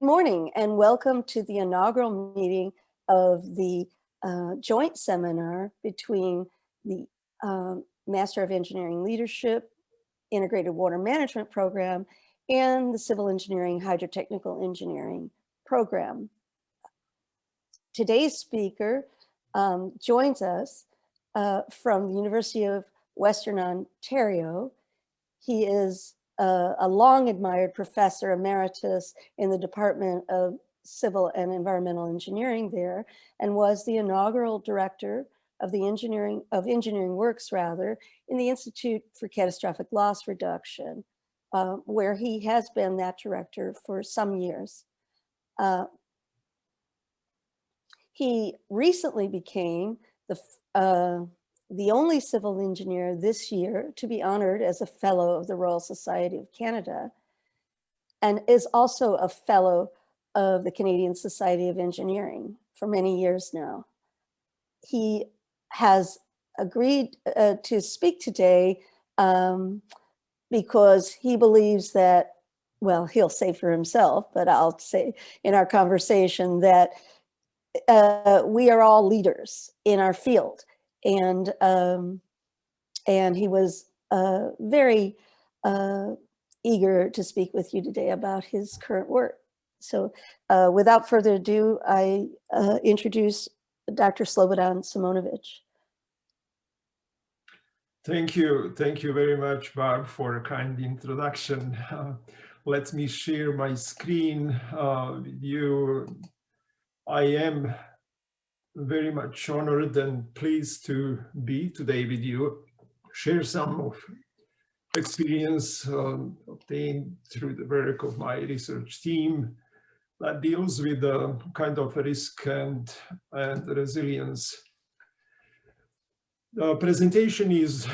morning and welcome to the inaugural meeting of the joint seminar between the Master of Engineering Leadership Integrated Water Management Program and the Civil Engineering Hydrotechnical Engineering Program. Today's speaker joins us from the University of Western Ontario. He is a long admired professor emeritus in the Department of Civil and Environmental Engineering there, and was the inaugural director of the engineering works in the Institute for Catastrophic Loss Reduction, where he has been that director for some years. He recently became the only civil engineer this year to be honored as a fellow of the Royal Society of Canada, and is also a fellow of the Canadian Society of Engineering for many years now. He has agreed to speak today because he believes that, well, he'll say for himself, but I'll say in our conversation that we are all leaders in our field. And he was very eager to speak with you today about his current work. So without further ado, I introduce Dr. Slobodan Simonovic. Thank you very much, Barb, for a kind introduction. Let me share my screen with you. I am very much honored and pleased to be today with you, share some of experience obtained through the work of my research team that deals with a kind of risk and resilience. The presentation is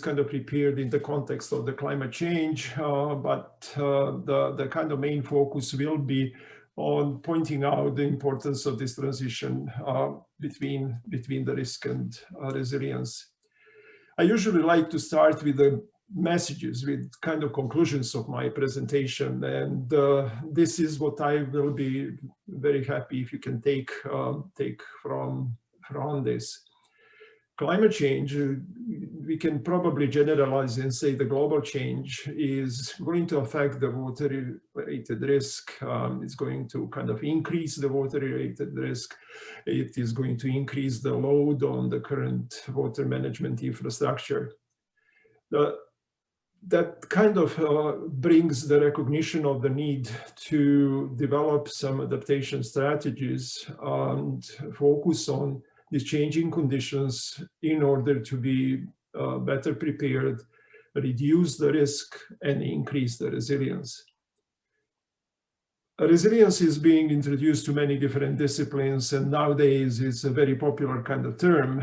kind of prepared in the context of the climate change, but the kind of main focus will be on pointing out the importance of this transition between the risk and resilience. I usually like to start with the messages, with kind of conclusions of my presentation, and this is what I will be very happy if you can take from this. Climate change, we can probably generalize and say the global change is going to affect the water-related risk. It's going to kind of increase the water-related risk. It is going to increase the load on the current water management infrastructure. That kind of brings the recognition of the need to develop some adaptation strategies and focus on these changing conditions in order to be better prepared, reduce the risk, and increase the resilience. Resilience is being introduced to many different disciplines, and nowadays it's a very popular kind of term.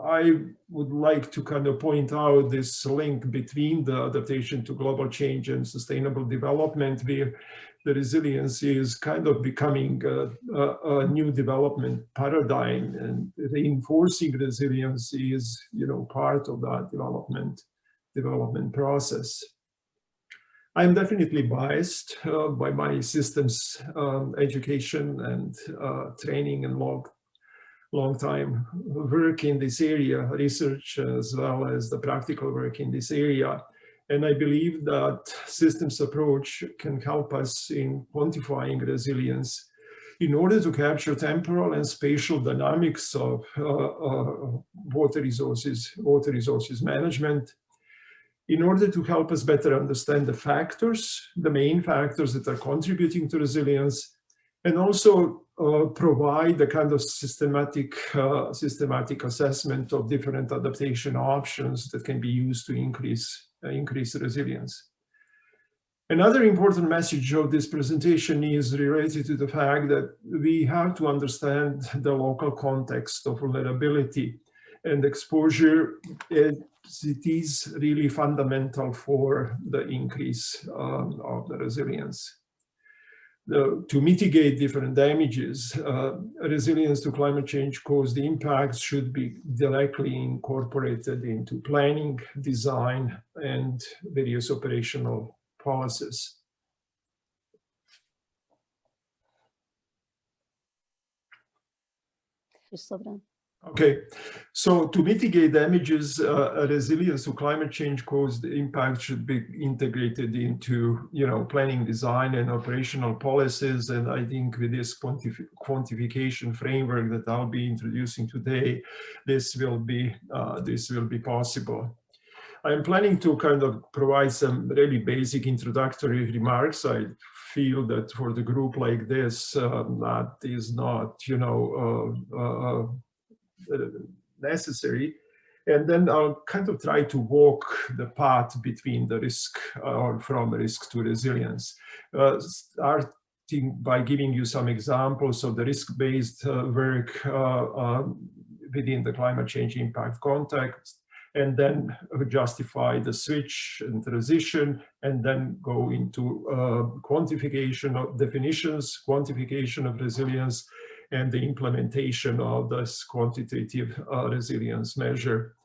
I would like to kind of point out this link between the adaptation to global change and sustainable development, where the resilience is kind of becoming a new development paradigm, and reinforcing resilience is, part of that development process. I'm definitely biased by my systems education and training and long time work in this area, research as well as the practical work in this area. And I believe that systems approach can help us in quantifying resilience in order to capture temporal and spatial dynamics of water resources management, in order to help us better understand the main factors that are contributing to resilience, and also provide the kind of systematic assessment of different adaptation options that can be used to increase resilience. Another important message of this presentation is related to the fact that we have to understand the local context of vulnerability and exposure. It is really fundamental for the increase of the resilience. To mitigate different damages, resilience to climate change caused impacts should be directly incorporated into planning, design, and various operational policies. you, Slobodan. Okay, so to mitigate damages, resilience to climate change caused impact should be integrated into, planning, design, and operational policies. And I think with this quantification framework that I'll be introducing today, this will be possible. I'm planning to kind of provide some really basic introductory remarks. I feel that for the group like this, that is not, necessary. And then I'll kind of try to walk the path between the risk or from risk to resilience, starting by giving you some examples of the risk-based work within the climate change impact context, and then justify the switch and transition, and then go into quantification of definitions, quantification of resilience, and the implementation of this quantitative resilience measure.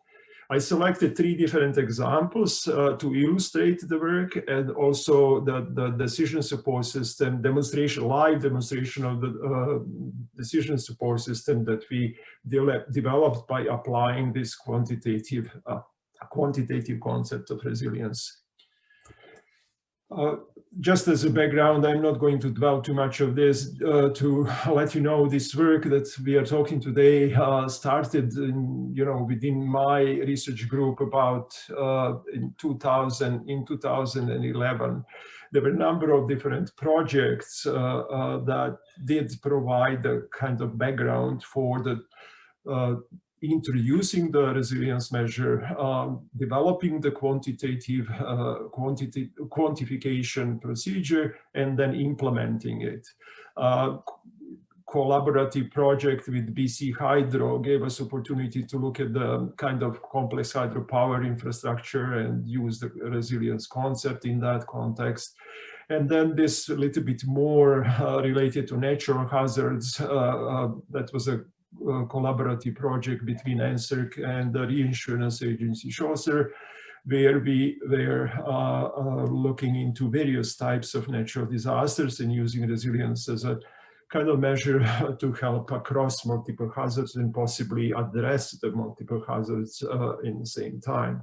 I selected 3 different examples to illustrate the work, and also the decision support system live demonstration of the decision support system that we developed by applying this quantitative concept of resilience. Just as a background, I'm not going to dwell too much of this to let you know this work that we are talking today started within my research group about in 2011. There were a number of different projects that did provide a kind of background for the introducing the resilience measure, developing the quantification procedure, and then implementing it. Collaborative project with BC Hydro gave us opportunity to look at the kind of complex hydropower infrastructure and use the resilience concept in that context. And then this a little bit more related to natural hazards. That was a collaborative project between NSERC and the reinsurance agency Chaucer, where we were looking into various types of natural disasters and using resilience as a kind of measure to help across multiple hazards and possibly address the multiple hazards in the same time.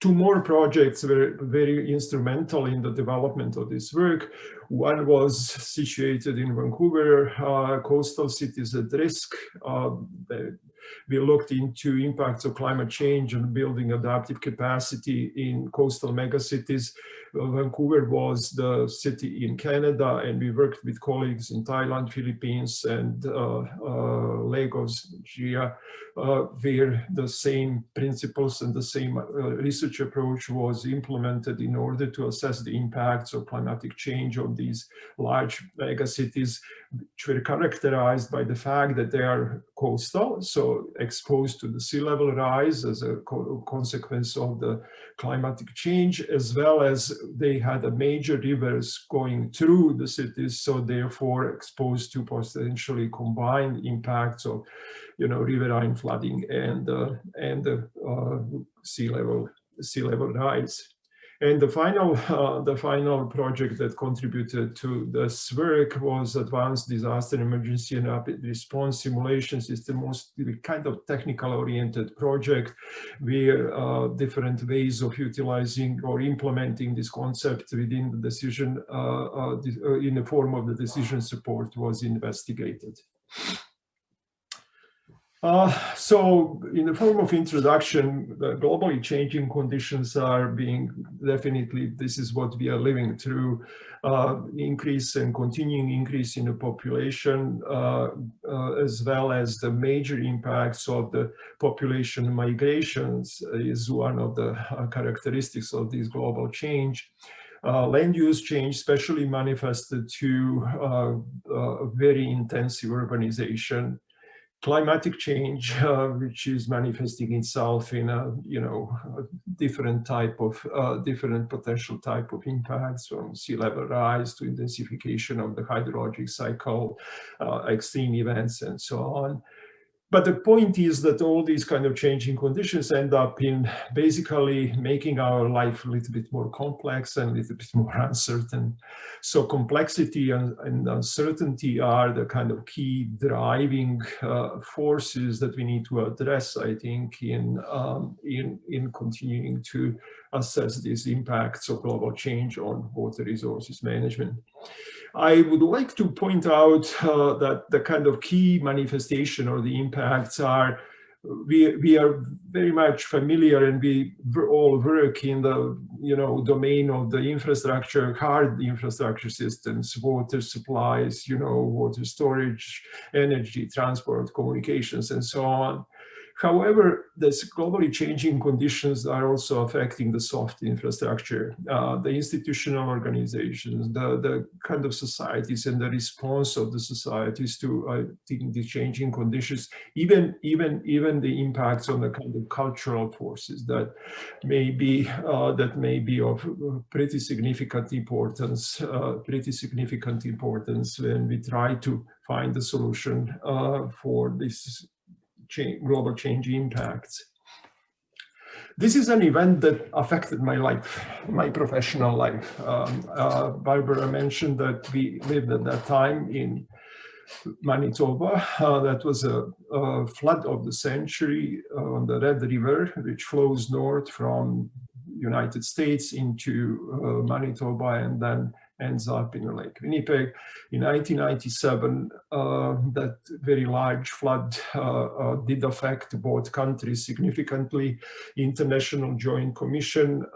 2 more projects were very instrumental in the development of this work. One was situated in Vancouver, coastal cities at risk. We looked into impacts of climate change and building adaptive capacity in coastal megacities. Vancouver was the city in Canada, and we worked with colleagues in Thailand, Philippines, and Lagos, Nigeria, where the same principles and the same research approach was implemented in order to assess the impacts of climatic change on these large megacities, which were characterized by the fact that they are coastal, so exposed to the sea level rise as a consequence of the climatic change, as well as they had a major rivers going through the cities, so therefore exposed to potentially combined impacts of, riverine flooding and sea level rise. And the final project that contributed to this work was Advanced Disaster Emergency and Rapid Response Simulation System, mostly kind of technical-oriented project where different ways of utilizing or implementing this concept within the decision in the form of the decision support was investigated. So in the form of introduction, the globally changing conditions are being definitely, this is what we are living through, increase and continuing increase in the population, as well as the major impacts of the population migrations is one of the characteristics of this global change. Land use change especially manifested to very intensive urbanization. Climatic change, which is manifesting itself in a different potential type of impacts, from sea level rise to intensification of the hydrologic cycle, extreme events, and so on. But the point is that all these kind of changing conditions end up in basically making our life a little bit more complex and a little bit more uncertain. So complexity and uncertainty are the kind of key driving forces that we need to address, I think, in continuing to assess these impacts of global change on water resources management. I would like to point out that the kind of key manifestation or the impacts are, we are very much familiar, and we all work in the domain of the infrastructure, hard infrastructure systems, water supplies, water storage, energy, transport, communications, and so on. However, these globally changing conditions are also affecting the soft infrastructure, the institutional organizations, the kind of societies, and the response of the societies to the changing conditions, even the impacts on the kind of cultural forces that may be of pretty significant importance when we try to find a solution for this global change impacts. This is an event that affected my life, my professional life. Barbara mentioned that we lived at that time in Manitoba. That was a flood of the century on the Red River, which flows north from United States into Manitoba and then ends up in Lake Winnipeg. In 1997, that very large flood did affect both countries significantly. International Joint Commission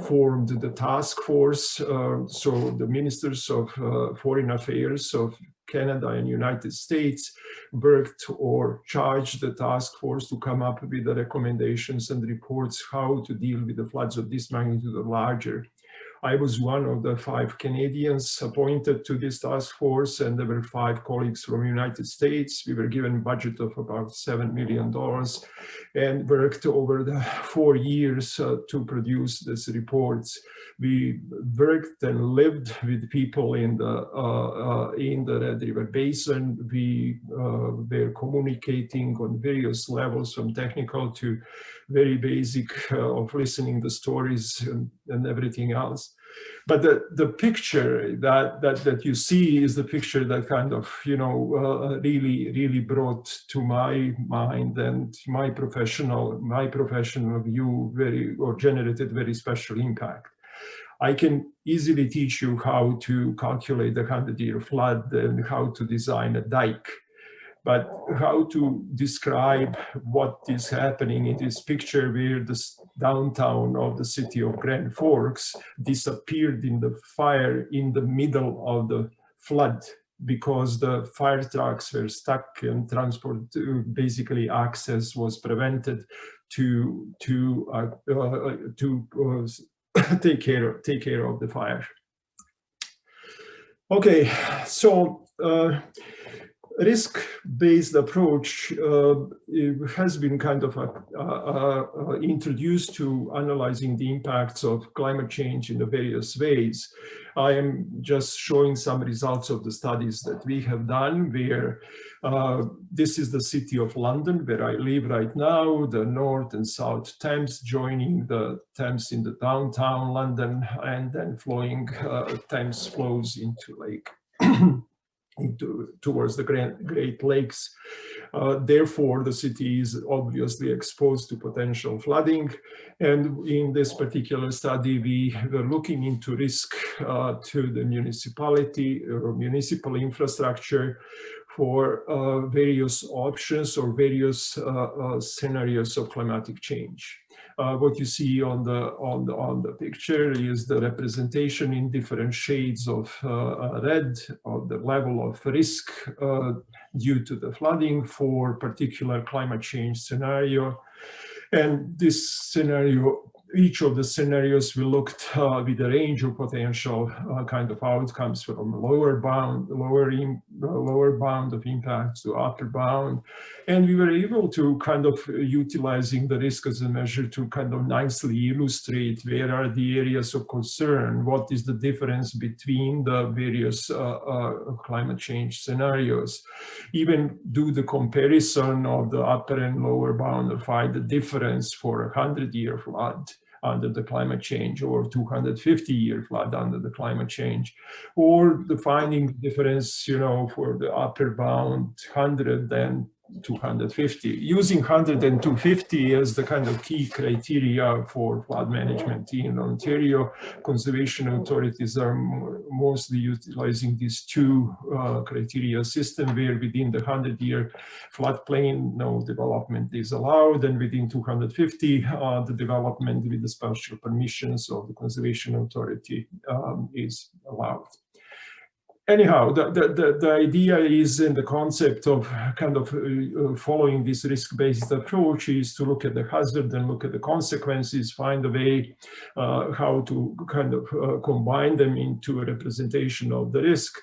formed the task force. So the ministers of foreign affairs of Canada and United States worked or charged the task force to come up with the recommendations and reports how to deal with the floods of this magnitude or larger. I was one of the 5 Canadians appointed to this task force, and there were 5 colleagues from the United States. We were given a budget of about $7 million and worked over the 4 years to produce these reports. We worked and lived with people in the Red River Basin. We were communicating on various levels, from technical to very basic, of listening the stories and everything else. But the picture that you see is the picture that kind of really brought to my mind and my professional view generated very special impact. I can easily teach you how to calculate the 100-year flood and how to design a dike. But how to describe what is happening in this picture, where the downtown of the city of Grand Forks disappeared in the fire in the middle of the flood, because the fire trucks were stuck and transport, basically access was prevented to take care of the fire. Okay, so risk-based approach has been kind of introduced to analyzing the impacts of climate change in the various ways. I am just showing some results of the studies that we have done, where this is the city of London, where I live right now, the North and South Thames joining the Thames in the downtown London, and then flowing, Thames flows into Lake towards the Great Lakes. Therefore, the city is obviously exposed to potential flooding. And in this particular study, we were looking into risk to the municipality or municipal infrastructure for various options or various scenarios of climatic change. What you see on the picture is the representation in different shades of red of the level of risk due to the flooding for particular climate change scenario. And this scenario each of the scenarios we looked with a range of potential kind of outcomes from lower bound of impact to upper bound. And we were able to kind of utilizing the risk as a measure to kind of nicely illustrate where are the areas of concern, what is the difference between the various climate change scenarios, even do the comparison of the upper and lower bound and find the difference for a 100-year flood under the climate change, or 250-year flood under the climate change, or the finding difference, you know, for the upper bound 100 and 250, using 100 and 250 as the kind of key criteria for flood management in Ontario. Conservation authorities are mostly utilizing these two criteria system, where within the 100-year floodplain, no development is allowed, and within 250, the development with the special permissions of the Conservation Authority is allowed. Anyhow, the idea is in the concept of kind of following this risk-based approach is to look at the hazard and look at the consequences, find a way how to kind of combine them into a representation of the risk,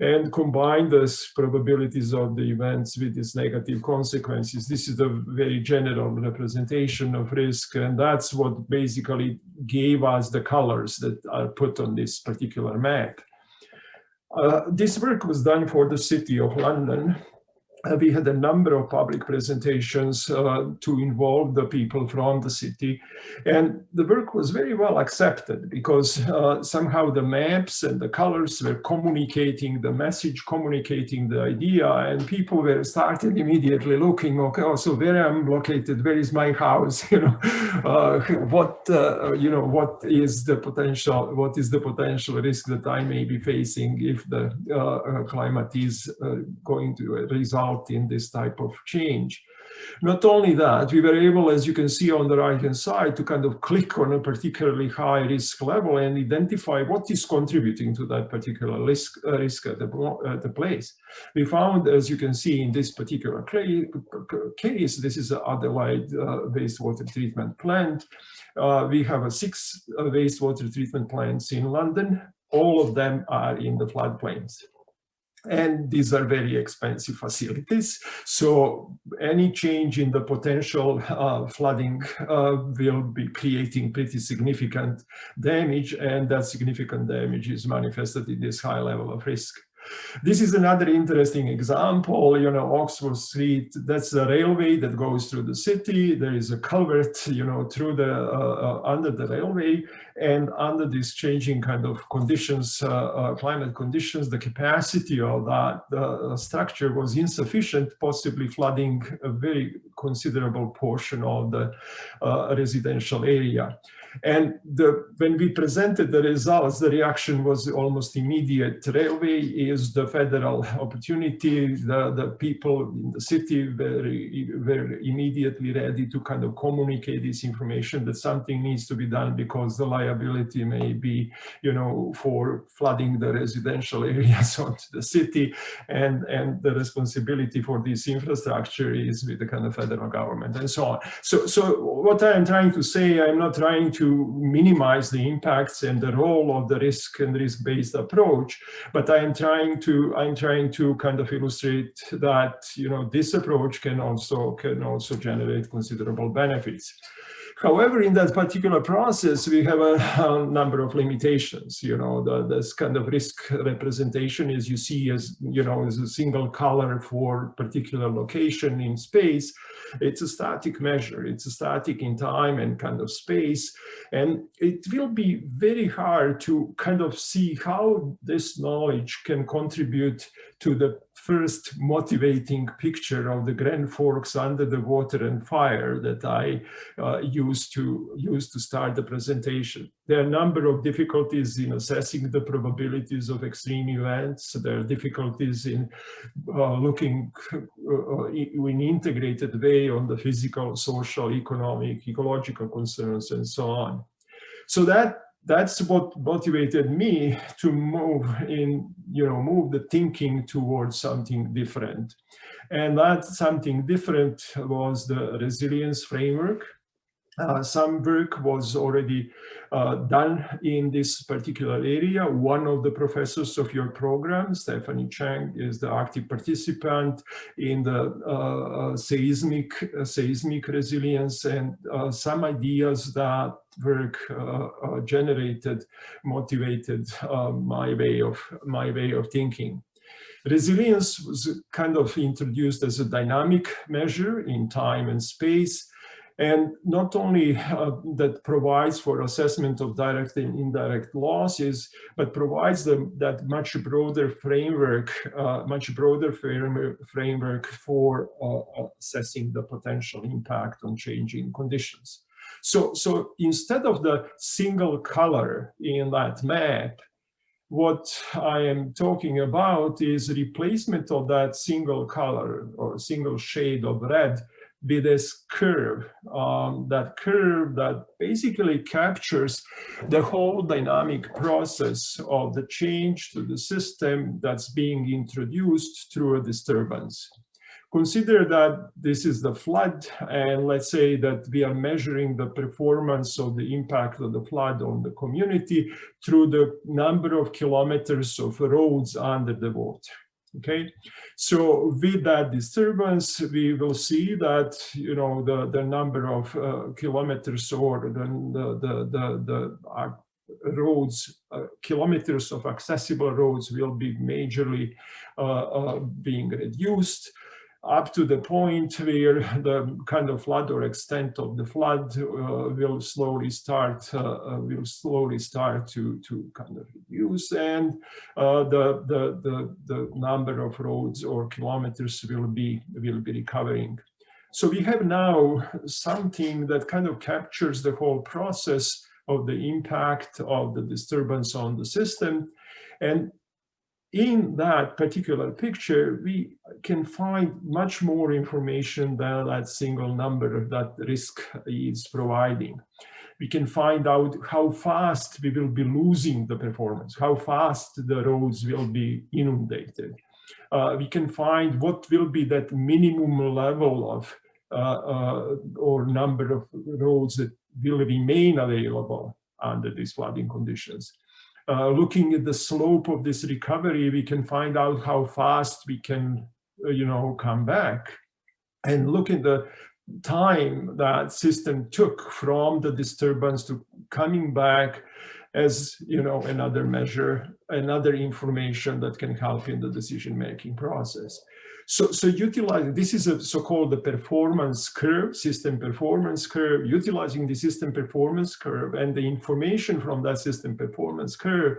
and combine the probabilities of the events with these negative consequences. This is a very general representation of risk, and that's what basically gave us the colors that are put on this particular map. This work was done for the City of London. We had a number of public presentations to involve the people from the city, and the work was very well accepted because somehow the maps and the colors were communicating the message, communicating the idea, and people were started immediately looking, okay, oh, so where I'm located, where is my house, you know, what is the potential risk that I may be facing if the climate is going to result in this type of change. Not only that, we were able, as you can see on the right-hand side, to kind of click on a particularly high risk level and identify what is contributing to that particular risk at the place. We found, as you can see in this particular case, this is an Adelaide wastewater treatment plant. We have 6 wastewater treatment plants in London. All of them are in the floodplains. And these are very expensive facilities. So any change in the potential flooding will be creating pretty significant damage, and that significant damage is manifested in this high level of risk. This is another interesting example, you know, Oxford Street, that's the railway that goes through the city. There is a culvert, you know, through the, under the railway, and under these changing kind of conditions, climate conditions, the capacity of that structure was insufficient, possibly flooding a very considerable portion of the residential area. And when we presented the results, the reaction was almost immediate. Railway is the federal opportunity. The people in the city were immediately ready to kind of communicate this information that something needs to be done because the liability may be, you know, for flooding the residential areas onto the city, and the responsibility for this infrastructure is with the kind of federal government and so on. So what I'm trying to say, I'm not trying to minimize the impacts and the role of the risk and risk-based approach, but I'm trying to kind of illustrate that, you know, this approach can also generate considerable benefits. However, in that particular process, we have a number of limitations. You know, this kind of risk representation, as you see, as you know, as a single color for particular location in space. It's a static measure. It's a static in time and kind of space, and it will be very hard to kind of see how this knowledge can contribute to the first motivating picture of the Grand Forks under the water and fire that I used to start the presentation. There are a number of difficulties in assessing the probabilities of extreme events. There are difficulties in looking in an integrated way on the physical, social, economic, ecological concerns, and so on. So that's what motivated me to move the thinking towards something different. And that something different was the resilience framework. Some work was already done in this particular area. One of the professors of your program, Stephanie Chang, is the active participant in the seismic resilience, and some ideas that work motivated my way of thinking. Resilience was kind of introduced as a dynamic measure in time and space, and not only that provides for assessment of direct and indirect losses, but provides that much broader framework for assessing the potential impact on changing conditions. So instead of the single color in that map, what I am talking about is replacement of that single color or single shade of red with this curve, that basically captures the whole dynamic process of the change to the system that's being introduced through a disturbance. Consider that this is the flood, and let's say that we are measuring the performance of the impact of the flood on the community through the number of kilometers of roads under the water. Okay, so with that disturbance, we will see that, you know, the number of kilometers or the roads, kilometers of accessible roads will be majorly being reduced, up to the point where the kind of flood or extent of the flood will slowly start to kind of reduce, and the number of roads or kilometers will be recovering. So we have now something that kind of captures the whole process of the impact of the disturbance on the system. And in that particular picture, we can find much more information than that single number that risk is providing. We can find out how fast we will be losing the performance, how fast the roads will be inundated. We can find what will be that minimum level of or number of roads that will remain available under these flooding conditions. Looking at the slope of this recovery, we can find out how fast we can, come back, and look at the time that system took from the disturbance to coming back as, another measure, another information that can help in the decision-making process. So utilizing, this is a so-called the performance curve, system performance curve. Utilizing the system performance curve and the information from that system performance curve,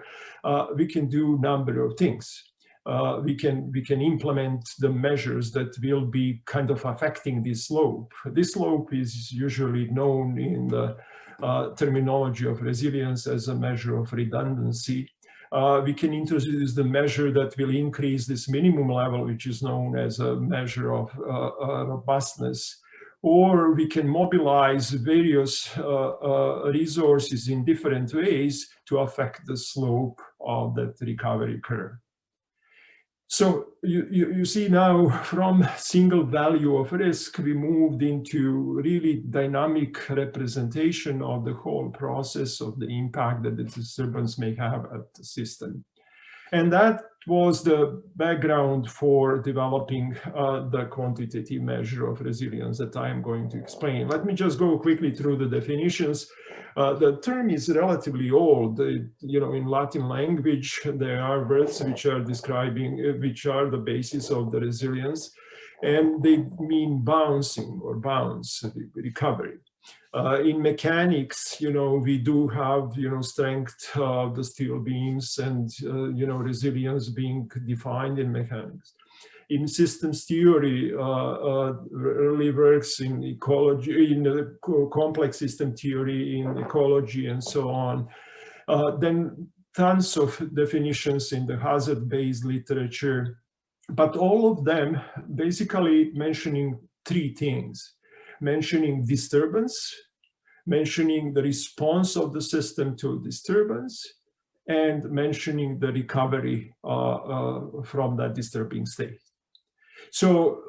we can do a number of things. We can implement the measures that will be kind of affecting this slope. This slope is usually known in the terminology of resilience as a measure of redundancy. We can introduce the measure that will increase this minimum level, which is known as a measure of robustness. Or we can mobilize various resources in different ways to affect the slope of that recovery curve. So you see now, from single value of risk, we moved into really dynamic representation of the whole process of the impact that the disturbance may have at the system. And that was the background for developing the quantitative measure of resilience that I am going to explain. Let me just go quickly through the definitions. The term is relatively old. In Latin language, there are words which are describing, which are the basis of the resilience, and they mean bouncing or bounce, recovery. In mechanics, we do have, strength of the steel beams and, resilience being defined in mechanics. In systems theory, early works in ecology, in complex system theory, in ecology, and so on. Then tons of definitions in the hazard-based literature, but all of them basically mentioning three things: mentioning disturbance, mentioning the response of the system to disturbance, and mentioning the recovery from that disturbing state. So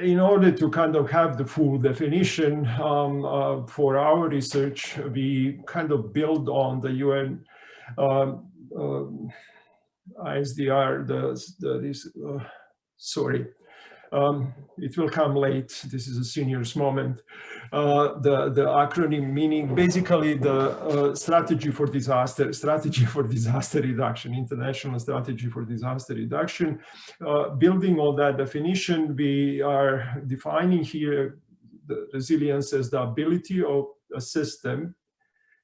in order to kind of have the full definition for our research, we kind of build on the UN ISDR, sorry, it will come late. This is a senior's moment. The acronym meaning basically the strategy for disaster reduction, international strategy for disaster reduction. Building on that definition, we are defining here the resilience as the ability of a system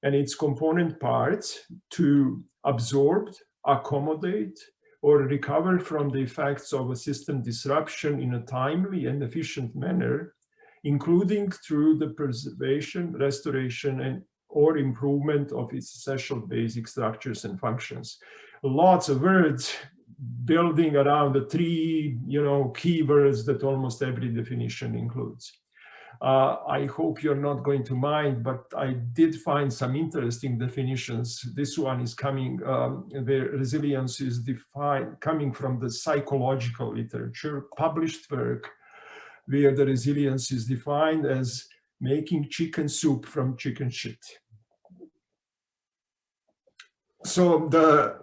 and its component parts to absorb, accommodate, or recover from the effects of a system disruption in a timely and efficient manner, including through the preservation, restoration, and or improvement of its essential basic structures and functions. Lots of words building around the three, keywords that almost every definition includes. I hope you're not going to mind, but I did find some interesting definitions. This one is coming, where resilience is defined, coming from the psychological literature, published work, where the resilience is defined as making chicken soup from chicken shit. So the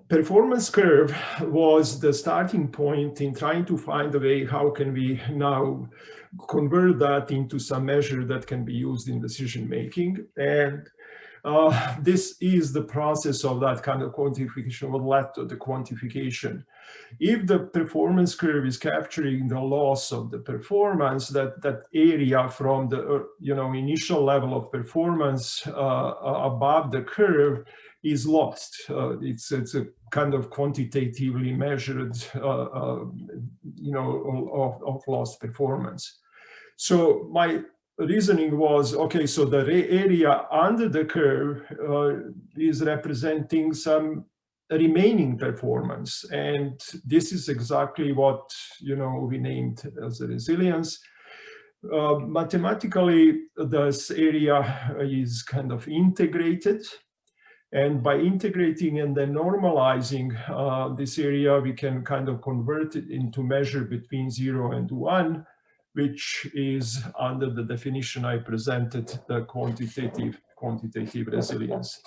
performance curve was the starting point in trying to find a way how can we now convert that into some measure that can be used in decision making. And this is the process of that kind of quantification, what led to the quantification. If the performance curve is capturing the loss of the performance, that area from the initial level of performance above the curve is lost. It's a kind of quantitatively measured, of lost performance. So my reasoning was, okay, so the area under the curve is representing some remaining performance. And this is exactly what, we named as a resilience. Mathematically, this area is kind of integrated. And by integrating and then normalizing this area, we can kind of convert it into measure between 0 and 1, which is under the definition I presented, the quantitative resilience.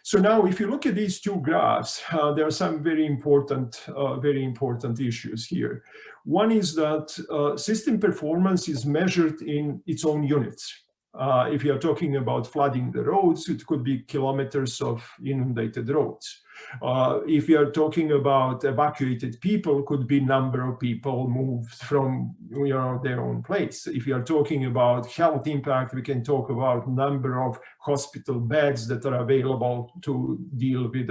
So now, if you look at these two graphs, there are some very important issues here. One is that system performance is measured in its own units. If you are talking about flooding the roads, it could be kilometers of inundated roads. If you are talking about evacuated people, could be number of people moved from their own place. If you are talking about health impact, we can talk about number of hospital beds that are available to deal with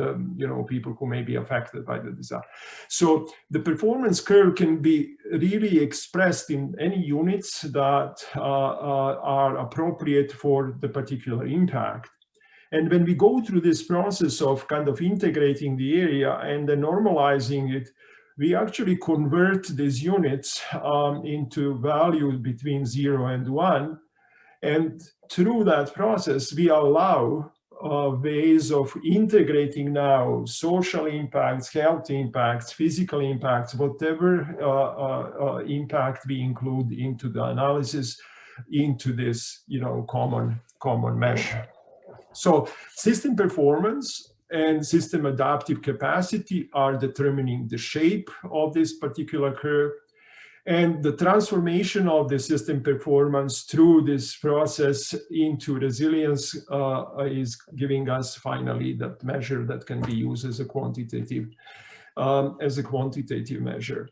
people who may be affected by the disaster. So the performance curve can be really expressed in any units that are appropriate for the particular impact. And when we go through this process of kind of integrating the area and then normalizing it, we actually convert these units into values between 0 and 1. And through that process, we allow ways of integrating now social impacts, health impacts, physical impacts, whatever impact we include into the analysis, into this common measure. So system performance and system adaptive capacity are determining the shape of this particular curve. And the transformation of the system performance through this process into resilience is giving us finally that measure that can be used as a quantitative measure.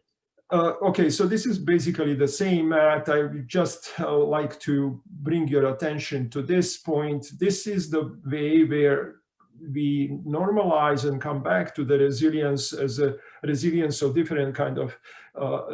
Okay, so this is basically the same math. I would just like to bring your attention to this point. This is the way where we normalize and come back to the resilience as a resilience of different kind of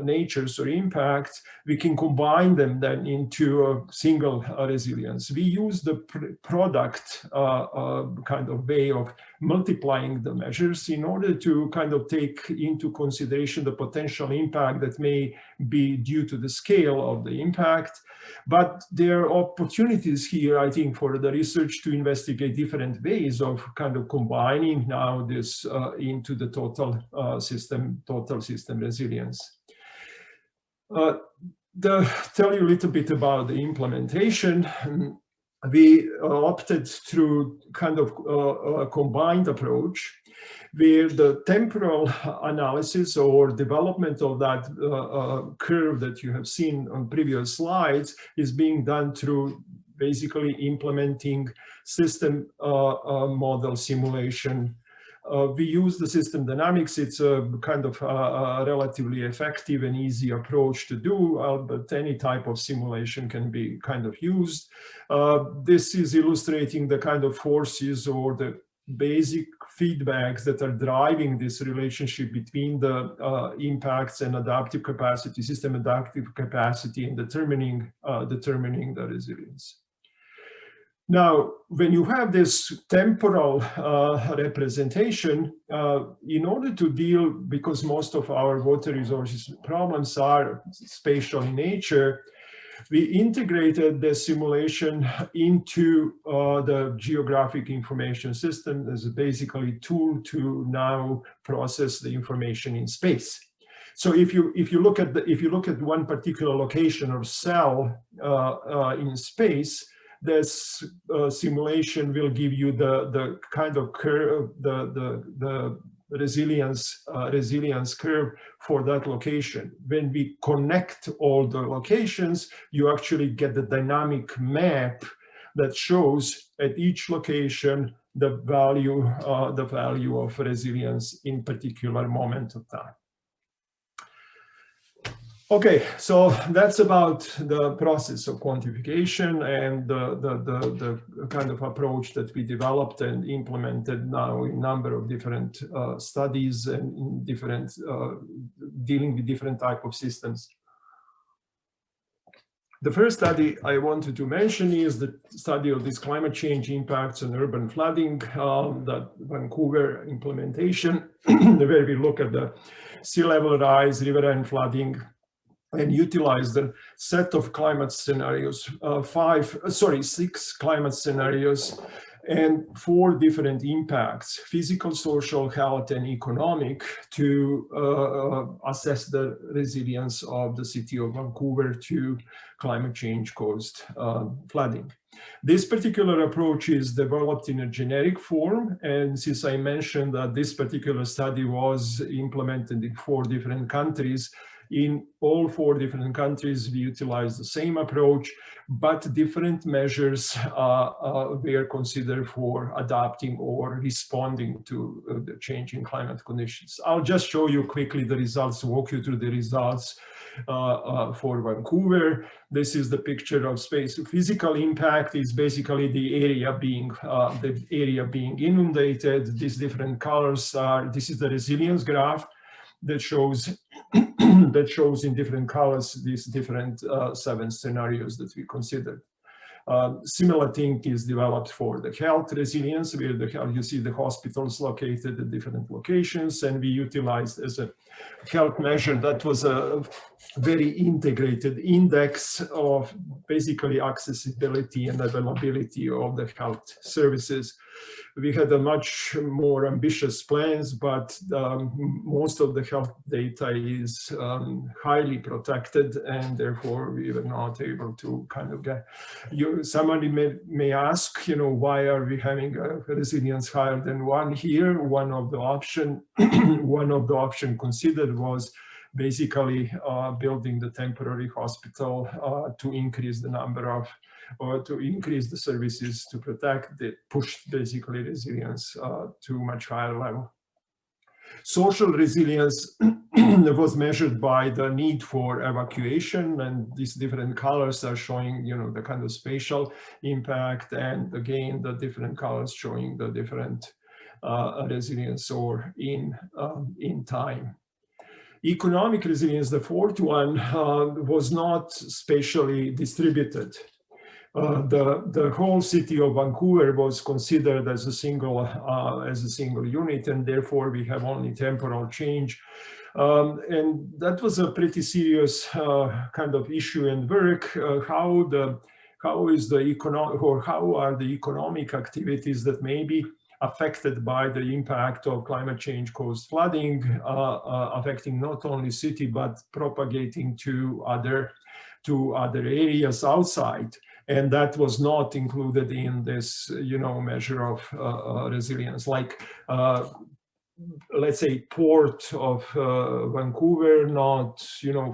natures or impacts. We can combine them then into a single resilience. We use the product kind of way of multiplying the measures in order to kind of take into consideration the potential impact that may be due to the scale of the impact. But there are opportunities here, I think, for the research to investigate different ways of kind of combining now this into the total system resilience. Tell you a little bit about the implementation. We opted through kind of a combined approach where the temporal analysis or development of that curve that you have seen on previous slides is being done through basically implementing system model simulation. We use the system dynamics. It's a kind of a relatively effective and easy approach to do, but any type of simulation can be kind of used. This is illustrating the kind of forces or the basic feedbacks that are driving this relationship between the impacts and adaptive capacity, system adaptive capacity, and determining the resilience. Now, when you have this temporal representation, in order to deal, because most of our water resources problems are spatial in nature, we integrated the simulation into the geographic information system as basically a tool to now process the information in space. So if you look at one particular location or cell in space, this simulation will give you the kind of curve, the resilience curve for that location. When we connect all the locations, you actually get the dynamic map that shows at each location the value of resilience in particular moment of time. Okay, so that's about the process of quantification and the kind of approach that we developed and implemented now in a number of different studies and in different dealing with different type of systems. The first study I wanted to mention is the study of this climate change impacts on urban flooding, that Vancouver implementation, where we look at the sea level rise, riverine flooding, and utilize the set of climate scenarios, 6 climate scenarios, and 4 different impacts, physical, social, health, and economic, to assess the resilience of the city of Vancouver to climate change caused flooding. This particular approach is developed in a generic form, and since I mentioned that this particular study was implemented in 4 different countries, in all 4 different countries, we utilize the same approach, but different measures were considered for adapting or responding to the changing climate conditions. I'll just show you quickly the results, walk you through the results for Vancouver. This is the picture of space. Physical impact is basically the area being inundated. These different colors are, this is the resilience graph that shows in different colors these different 7 scenarios that we considered. Similar thing is developed for the health resilience, where you see the hospitals located at different locations, and we utilized as a health measure that was a very integrated index of basically accessibility and availability of the health services. We had a much more ambitious plans, but most of the health data is highly protected, and therefore we were not able to kind of get. Somebody may ask, why are we having a resilience higher than 1 here? One of the option considered was basically building the temporary hospital to increase the number of, or to increase the services to protect, that pushed basically resilience to much higher level. Social resilience was measured by the need for evacuation, and these different colors are showing, the kind of spatial impact, and again, the different colors showing the different resilience or in time. Economic resilience, the 4th one, was not spatially distributed. The whole city of Vancouver was considered as a single unit, and therefore we have only temporal change. And that was a pretty serious kind of issue and work. How are the economic activities that maybe affected by the impact of climate change caused flooding, affecting not only city, but propagating to other areas outside. And that was not included in this, measure of resilience, like, let's say, port of Vancouver not,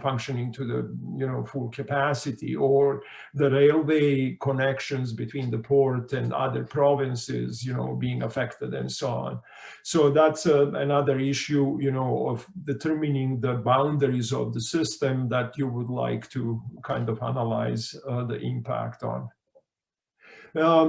functioning to the, full capacity, or the railway connections between the port and other provinces, being affected, and so on. So that's another issue, of determining the boundaries of the system that you would like to kind of analyze the impact on.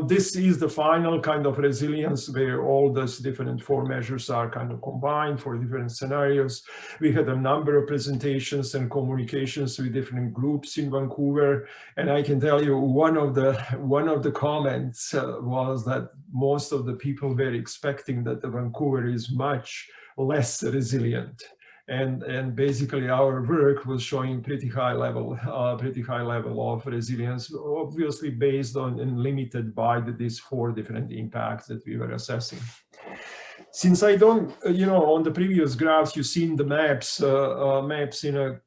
This is the final kind of resilience, where all those different 4 measures are kind of combined for different scenarios. We had a number of presentations and communications with different groups in Vancouver, and I can tell you one of the comments was that most of the people were expecting that the Vancouver is much less resilient. And basically our work was showing pretty high level of resilience, obviously based on and limited by these 4 different impacts that we were assessing. Since I don't, on the previous graphs, you've seen the maps in a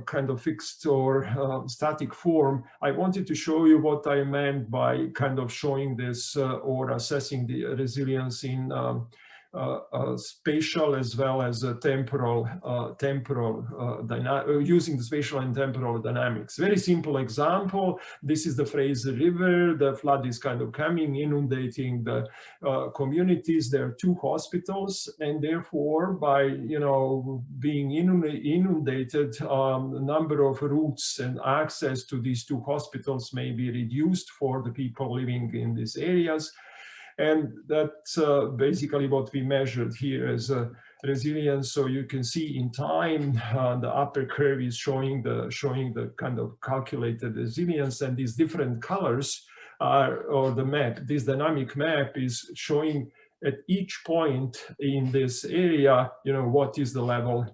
kind of fixed or static form. I wanted to show you what I meant by kind of showing this or assessing the resilience in spatial as well as temporal using the spatial and temporal dynamics. Very simple example. This is the Fraser River. The flood is kind of coming, inundating the communities. There are 2 hospitals, and therefore, by being inundated, the number of routes and access to these 2 hospitals may be reduced for the people living in these areas. And that's basically what we measured here as resilience. So you can see in time, the upper curve is showing the kind of calculated resilience, and these different colors or the map. This dynamic map is showing at each point in this area, what is the level.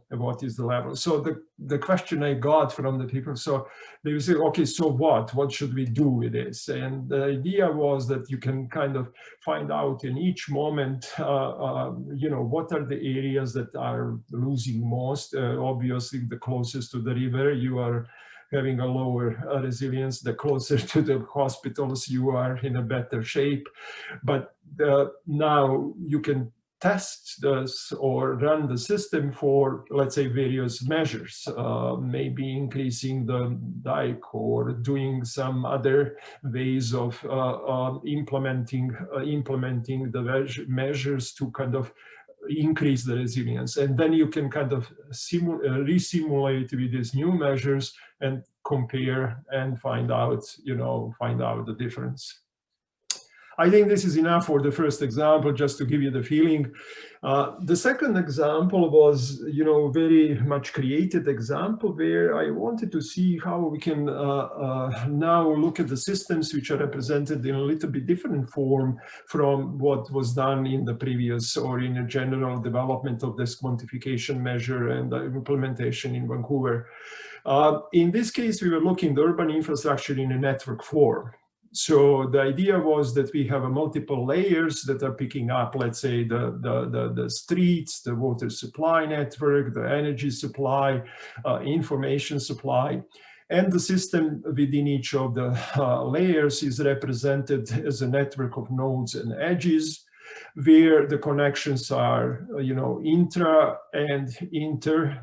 So the question I got from the people, so they would say, okay, so what should we do with this? And the idea was that you can kind of find out in each moment, what are the areas that are losing most. Obviously, the closest to the river, you are having a lower resilience. The closer to the hospitals, you are in a better shape. But now you can test this or run the system for, let's say, various measures, maybe increasing the dike or doing some other ways of implementing the measures to kind of increase the resilience. And then you can kind of re-simulate with these new measures and compare and find out the difference. I think this is enough for the first example, just to give you the feeling. The second example was, very much created example, where I wanted to see how we can now look at the systems which are represented in a little bit different form from what was done in the previous or in a general development of this quantification measure and implementation in Vancouver. In this case, we were looking at the urban infrastructure in a network form. So the idea was that we have multiple layers that are picking up, let's say, the streets, the water supply network, the energy supply, information supply. And the system within each of the layers is represented as a network of nodes and edges, where the connections are, intra and inter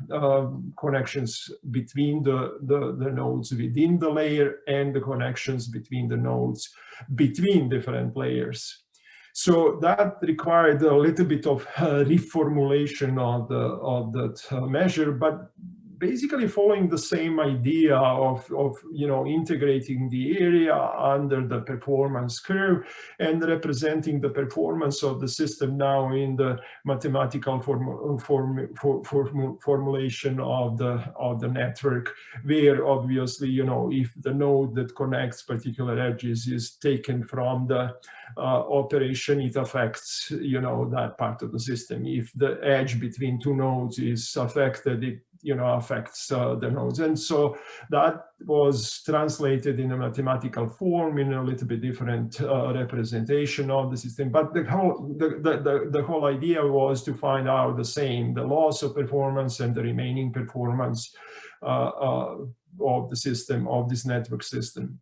connections between the nodes within the layer, and the connections between the nodes between different layers. So that required a little bit of reformulation of that measure, but basically following the same idea of integrating the area under the performance curve and representing the performance of the system now in the mathematical formulation of the network, where obviously, if the node that connects particular edges is taken from the operation, it affects, that part of the system. If the edge between 2 nodes is affected, it affects the nodes. And so that was translated in a mathematical form in a little bit different representation of the system. But the whole idea was to find out the loss of performance and the remaining performance of the system, of this network system.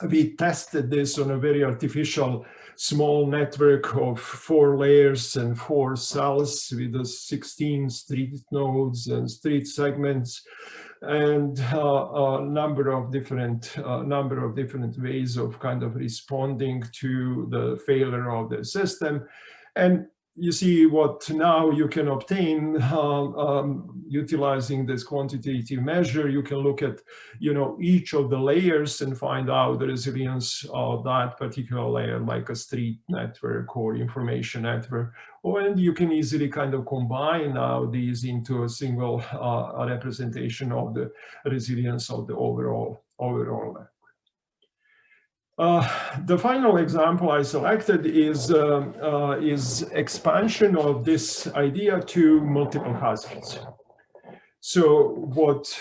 We tested this on a very artificial small network of 4 layers and 4 cells with the 16 street nodes and street segments, and a number of different ways of kind of responding to the failure of the system. And you see what now you can obtain utilizing this quantitative measure. You can look at each of the layers and find out the resilience of that particular layer, like a street network or information network. And you can easily kind of combine now these into a single representation of the resilience of the overall network. The final example I selected is expansion of this idea to multiple hazards. So what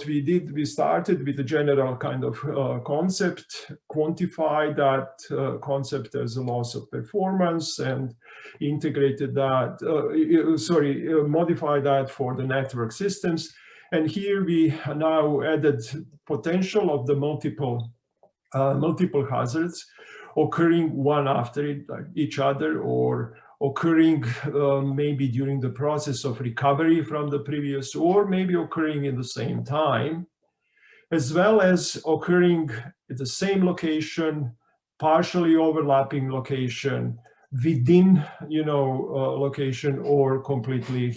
we did, we started with a general kind of concept, quantify that concept as a loss of performance, and integrated that, modify that for the network systems. And here we now added potential of the multiple hazards occurring one after each other, or occurring maybe during the process of recovery from the previous, or maybe occurring in the same time, as well as occurring at the same location, partially overlapping location, within location, or completely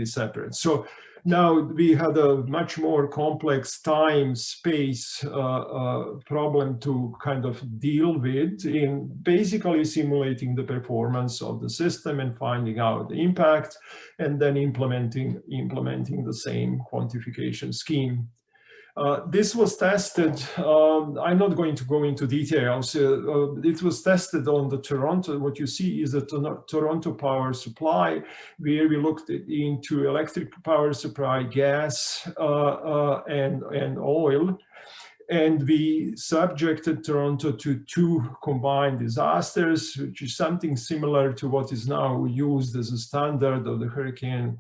separate. So now we had a much more complex time-space problem to kind of deal with in basically simulating the performance of the system and finding out the impact, and then implementing the same quantification scheme. This was tested, I'm not going to go into details, it was tested on the Toronto. What you see is the Toronto power supply, where we looked into electric power supply, gas, and oil. And we subjected Toronto to 2 combined disasters, which is something similar to what is now used as a standard of the Hurricane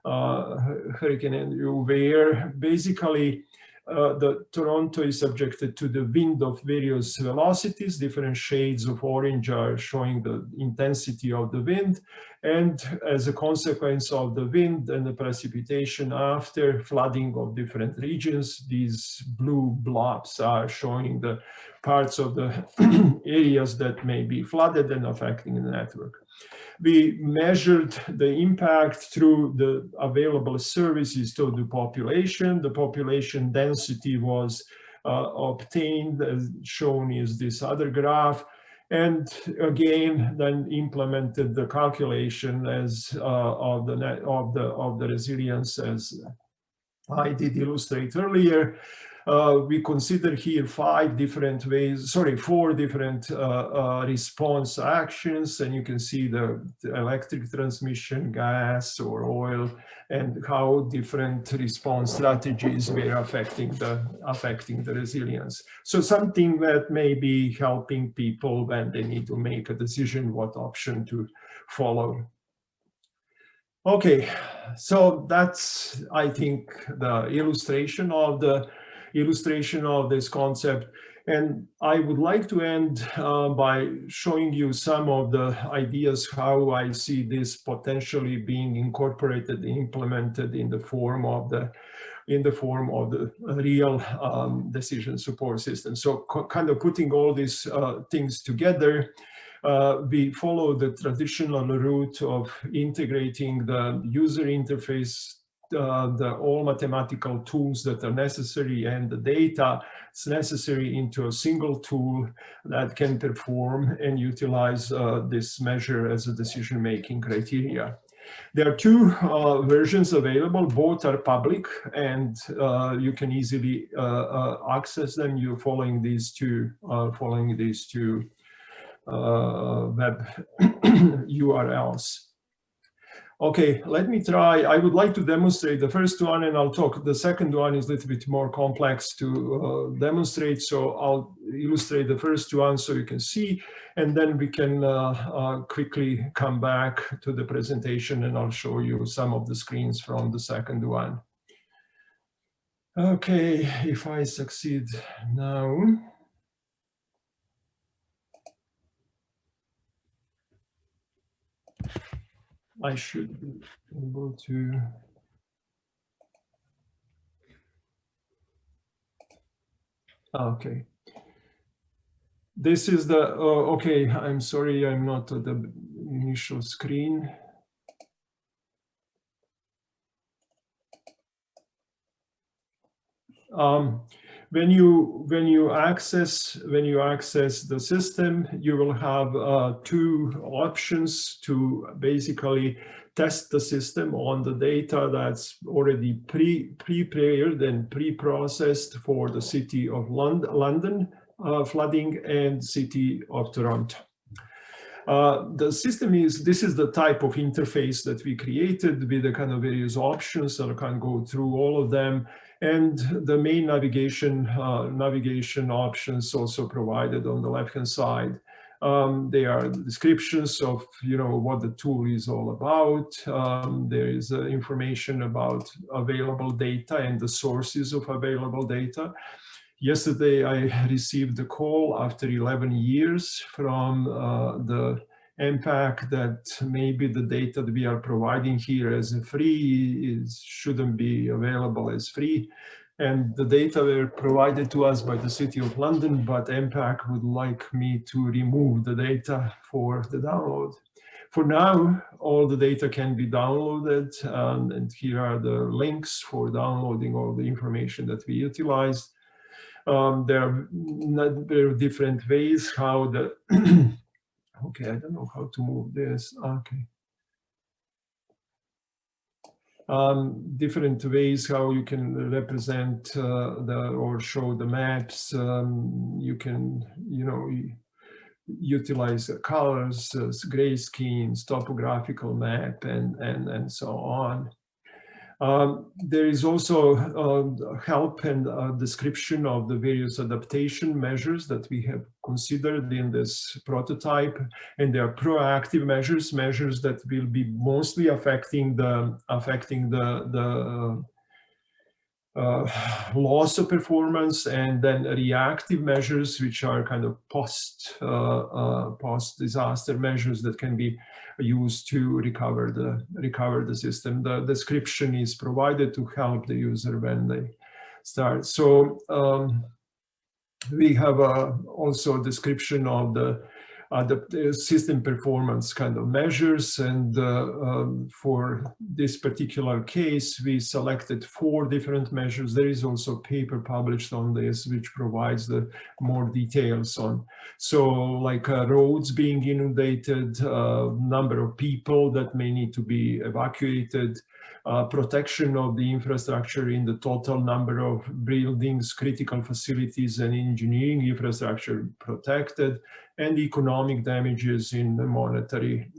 Andrew, where basically the Toronto is subjected to the wind of various velocities. Different shades of orange are showing the intensity of the wind. And as a consequence of the wind and the precipitation after flooding of different regions, these blue blobs are showing the parts of the areas that may be flooded and affecting the network. We measured the impact through the available services to the population. The population density was obtained, as shown is this other graph, and again then implemented the calculation as of the resilience, as I did illustrate earlier. We consider here 4 different response actions, and you can see the electric transmission, gas or oil, and how different response strategies were affecting the resilience. So something that may be helping people when they need to make a decision what option to follow. Okay, so that's, I think, the illustration of this concept. And I would like to end by showing you some of the ideas how I see this potentially being incorporated, implemented in the form of the real decision support system. So kind of putting all these things together, we follow the traditional route of integrating the user interface, all mathematical tools that are necessary, and the data is necessary into a single tool that can perform and utilize this measure as a decision-making criteria. There are 2 versions available. Both are public, and you can easily access them. You're following these two web URLs. Okay, let me try. I would like to demonstrate the first one and I'll talk. The second one is a little bit more complex to demonstrate. So I'll illustrate the first one so you can see, and then we can quickly come back to the presentation and I'll show you some of the screens from the second one. Okay, if I succeed now. I should be able to. Okay. This is the, okay, I'm sorry, I'm not at the initial screen. When you access the system, you will have two options to basically test the system on the data that's already prepared and pre-processed for the city of London flooding and city of Toronto. The system this is the type of interface that we created with the kind of various options, and I can't go through all of them. And the main navigation options also provided on the left-hand side. They are descriptions of what the tool is all about. There is information about available data and the sources of available data. Yesterday, I received a call after 11 years from the MPAC that maybe the data that we are providing here as free shouldn't be available as free. And the data were provided to us by the City of London, but MPAC would like me to remove the data for the download. For now, all the data can be downloaded, and here are the links for downloading all the information that we utilized. There are different ways how the, okay, I don't know how to move this, okay. Different ways how you can represent or show the maps. You can, utilize colors, grayskins, topographical map, and so on. There is also help and description of the various adaptation measures that we have considered in this prototype, and they are proactive measures that will be mostly affecting the loss of performance, and then reactive measures, which are kind of post disaster measures that can be used to recover the system. The description is provided to help the user when they start. So we have also a description of the system performance kind of measures, and for this particular case we selected 4 different measures. There is also a paper published on this which provides the more details on, so like roads being inundated, number of people that may need to be evacuated, protection of the infrastructure in the total number of buildings, critical facilities and engineering infrastructure protected, and economic damages in the monetary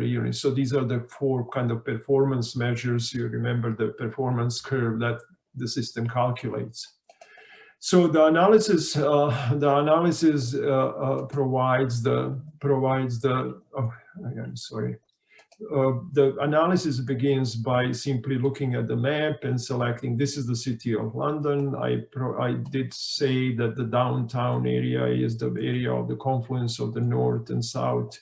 units. So these are the 4 kind of performance measures. You remember the performance curve that the system calculates. So the analysis provides the oh, I'm sorry. The analysis begins by simply looking at the map and selecting, this is the City of London. I did say that the downtown area is the area of the confluence of the North and South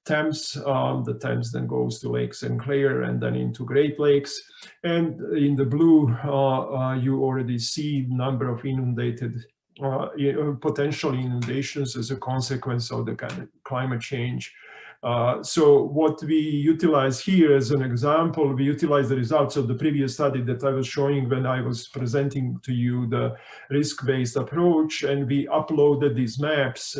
Thames. The Thames then goes to Lake St. Clair and then into Great Lakes. And in the blue, you already see number of inundated, potential inundations as a consequence of the kind of climate change. So what we utilize here as an example, we utilize the results of the previous study that I was showing when I was presenting to you the risk-based approach, and we uploaded these maps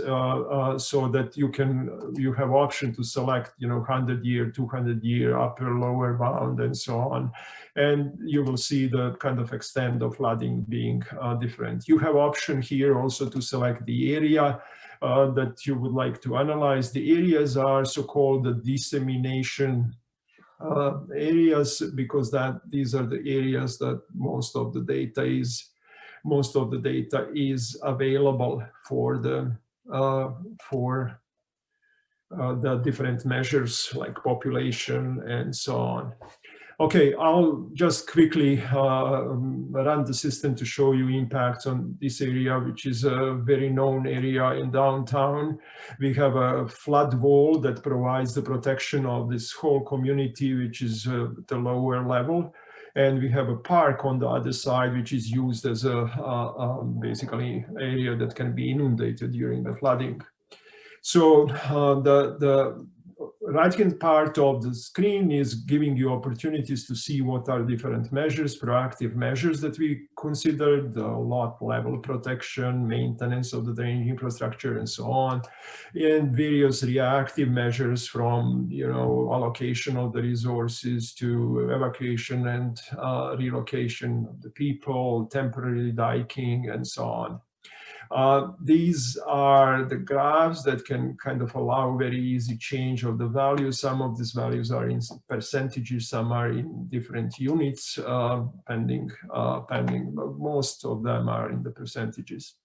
so that you have option to select 100-year, 200-year, upper, lower bound, and so on. And you will see the kind of extent of flooding being different. You have option here also to select the area that you would like to analyze. The areas are so-called the dissemination areas, because these are the areas that most of the data is available for the different measures like population and so on. Okay, I'll just quickly run the system to show you impacts on this area, which is a very known area in downtown. We have a flood wall that provides the protection of this whole community, which is the lower level. And we have a park on the other side, which is used as a basically area that can be inundated during the flooding. So the right-hand part of the screen is giving you opportunities to see what are different measures, proactive measures that we considered, the lot level protection, maintenance of the drainage infrastructure, and so on, and various reactive measures from, allocation of the resources to evacuation and relocation of the people, temporary diking, and so on. These are the graphs that can kind of allow very easy change of the values. Some of these values are in percentages, some are in different units, pending, but most of them are in the percentages.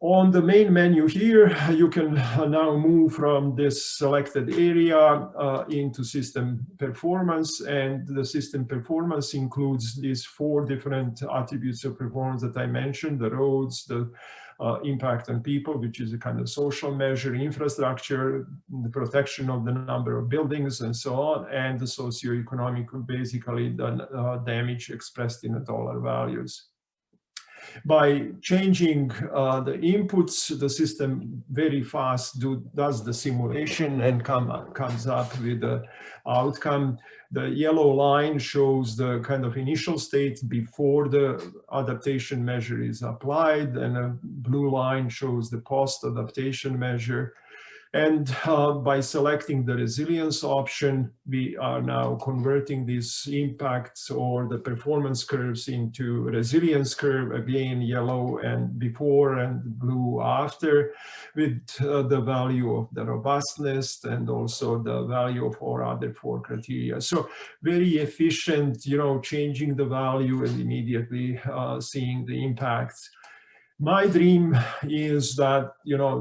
On the main menu here, you can now move from this selected area into system performance, and the system performance includes these 4 different attributes of performance that I mentioned: the roads, the impact on people, which is a kind of social measure, infrastructure, the protection of the number of buildings, and so on, and the socioeconomic, basically the damage expressed in the dollar values. By changing the inputs, the system very fast does the simulation and comes up with the outcome. The yellow line shows the kind of initial state before the adaptation measure is applied, and a blue line shows the post-adaptation measure. And by selecting the resilience option, we are now converting these impacts or the performance curves into resilience curve, again, yellow and before and blue after, with the value of the robustness and also the value of all other 4 criteria. So very efficient, changing the value and immediately seeing the impacts. My dream is that,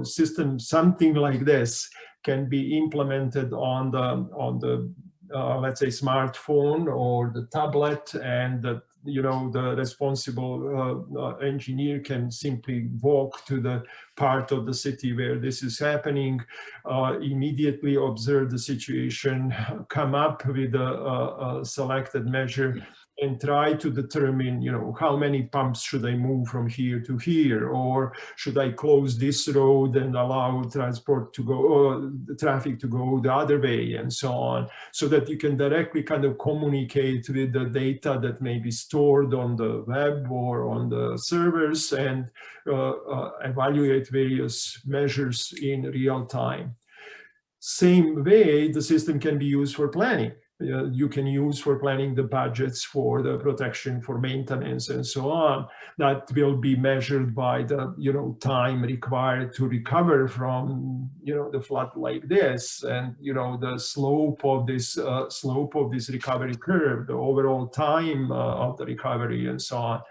system, something like this can be implemented on the let's say smartphone or the tablet, and that, the responsible engineer can simply walk to the part of the city where this is happening, immediately observe the situation, come up with a selected measure, and try to determine, how many pumps should I move from here to here, or should I close this road and allow transport to go, or the traffic to go the other way, and so on, so that you can directly kind of communicate with the data that may be stored on the web or on the servers, and evaluate various measures in real time. Same way, the system can be used for planning. You can use for planning the budgets for the protection, for maintenance, and so on. That will be measured by the time required to recover from the flood like this, and the slope of this recovery curve, the overall time of the recovery, and so on.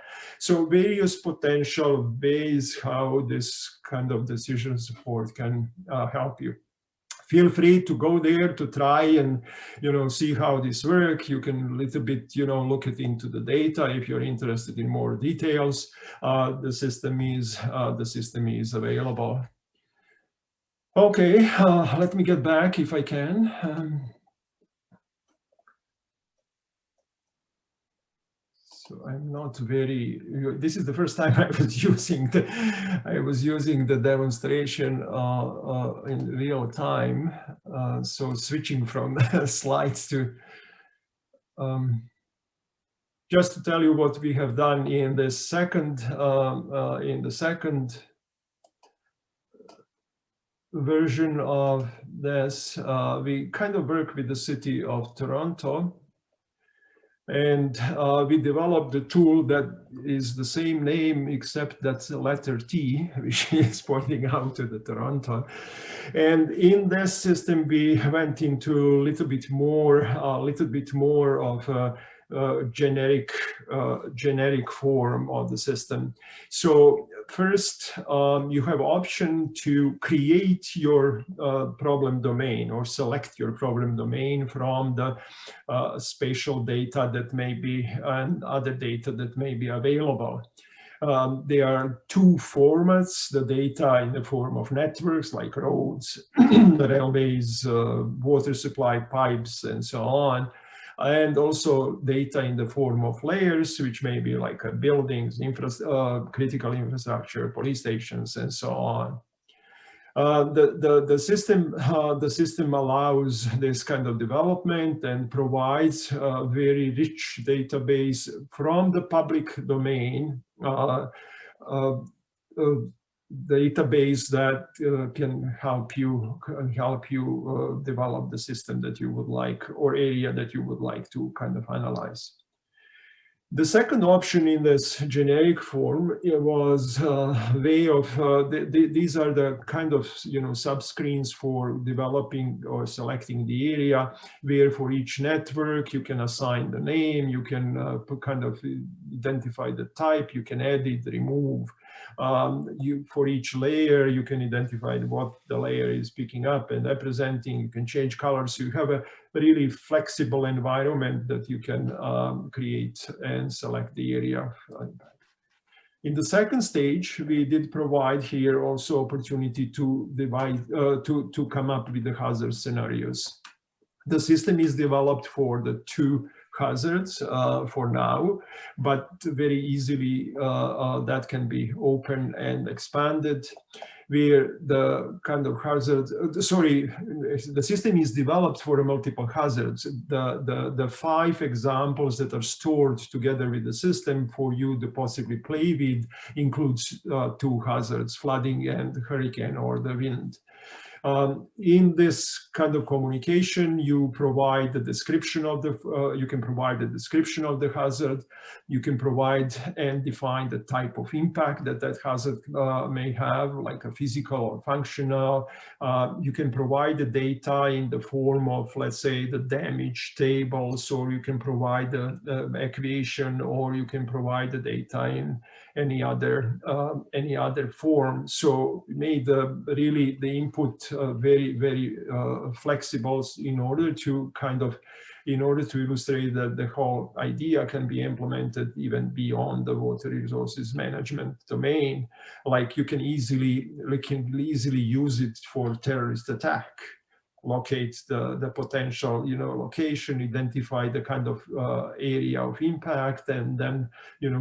So various potential ways how this kind of decision support can help you. Feel free to go there to try and see how this works. You can a little bit look into the data if you're interested in more details. The system is available. Okay, let me get back if I can. So I'm not very. This is the first time I was using the demonstration in real time. So switching from slides to just to tell you what we have done in the second version of this. We kind of work with the city of Toronto. And we developed a tool that is the same name, except that's the letter T, which is pointing out to the Toronto. And in this system, we went into a little bit more of a generic form of the system. So first, you have option to create your problem domain or select your problem domain from the spatial data that may be and other data that may be available. There are two formats: the data in the form of networks like roads, railways, water supply pipes, and so on, and also data in the form of layers, which may be like buildings, critical infrastructure, police stations, and so on. The system allows this kind of development and provides a very rich database from the public domain, database that can help you develop the system that you would like, or area that you would like to kind of analyze. The second option in this generic form, it was a way of, these are the kind of, subscreens for developing or selecting the area, where for each network, you can assign the name, you can kind of identify the type, you can edit, remove. For each layer, you can identify what the layer is picking up and representing. You can change colors. So you have a really flexible environment that you can create and select the area. In the second stage, we did provide here also opportunity to divide, to come up with the hazard scenarios. The system is developed for the two hazards for now, but very easily that can be open and expanded, where the kind of hazard, the system is developed for multiple hazards. The 5 examples that are stored together with the system for you to possibly play with includes 2 hazards: flooding and hurricane or the wind. In this kind of communication, you provide the description of the, you can provide the description of the hazard. You can provide and define the type of impact that that hazard may have, like a physical or functional. You can provide the data in the form of, let's say, the damage tables, or you can provide the equation, or you can provide the data in any other form. So we made really the input very, very flexible in order to illustrate that the whole idea can be implemented even beyond the water resources management domain. Like you can easily use it for terrorist attack. Locate the potential, location, identify the kind of area of impact, and then,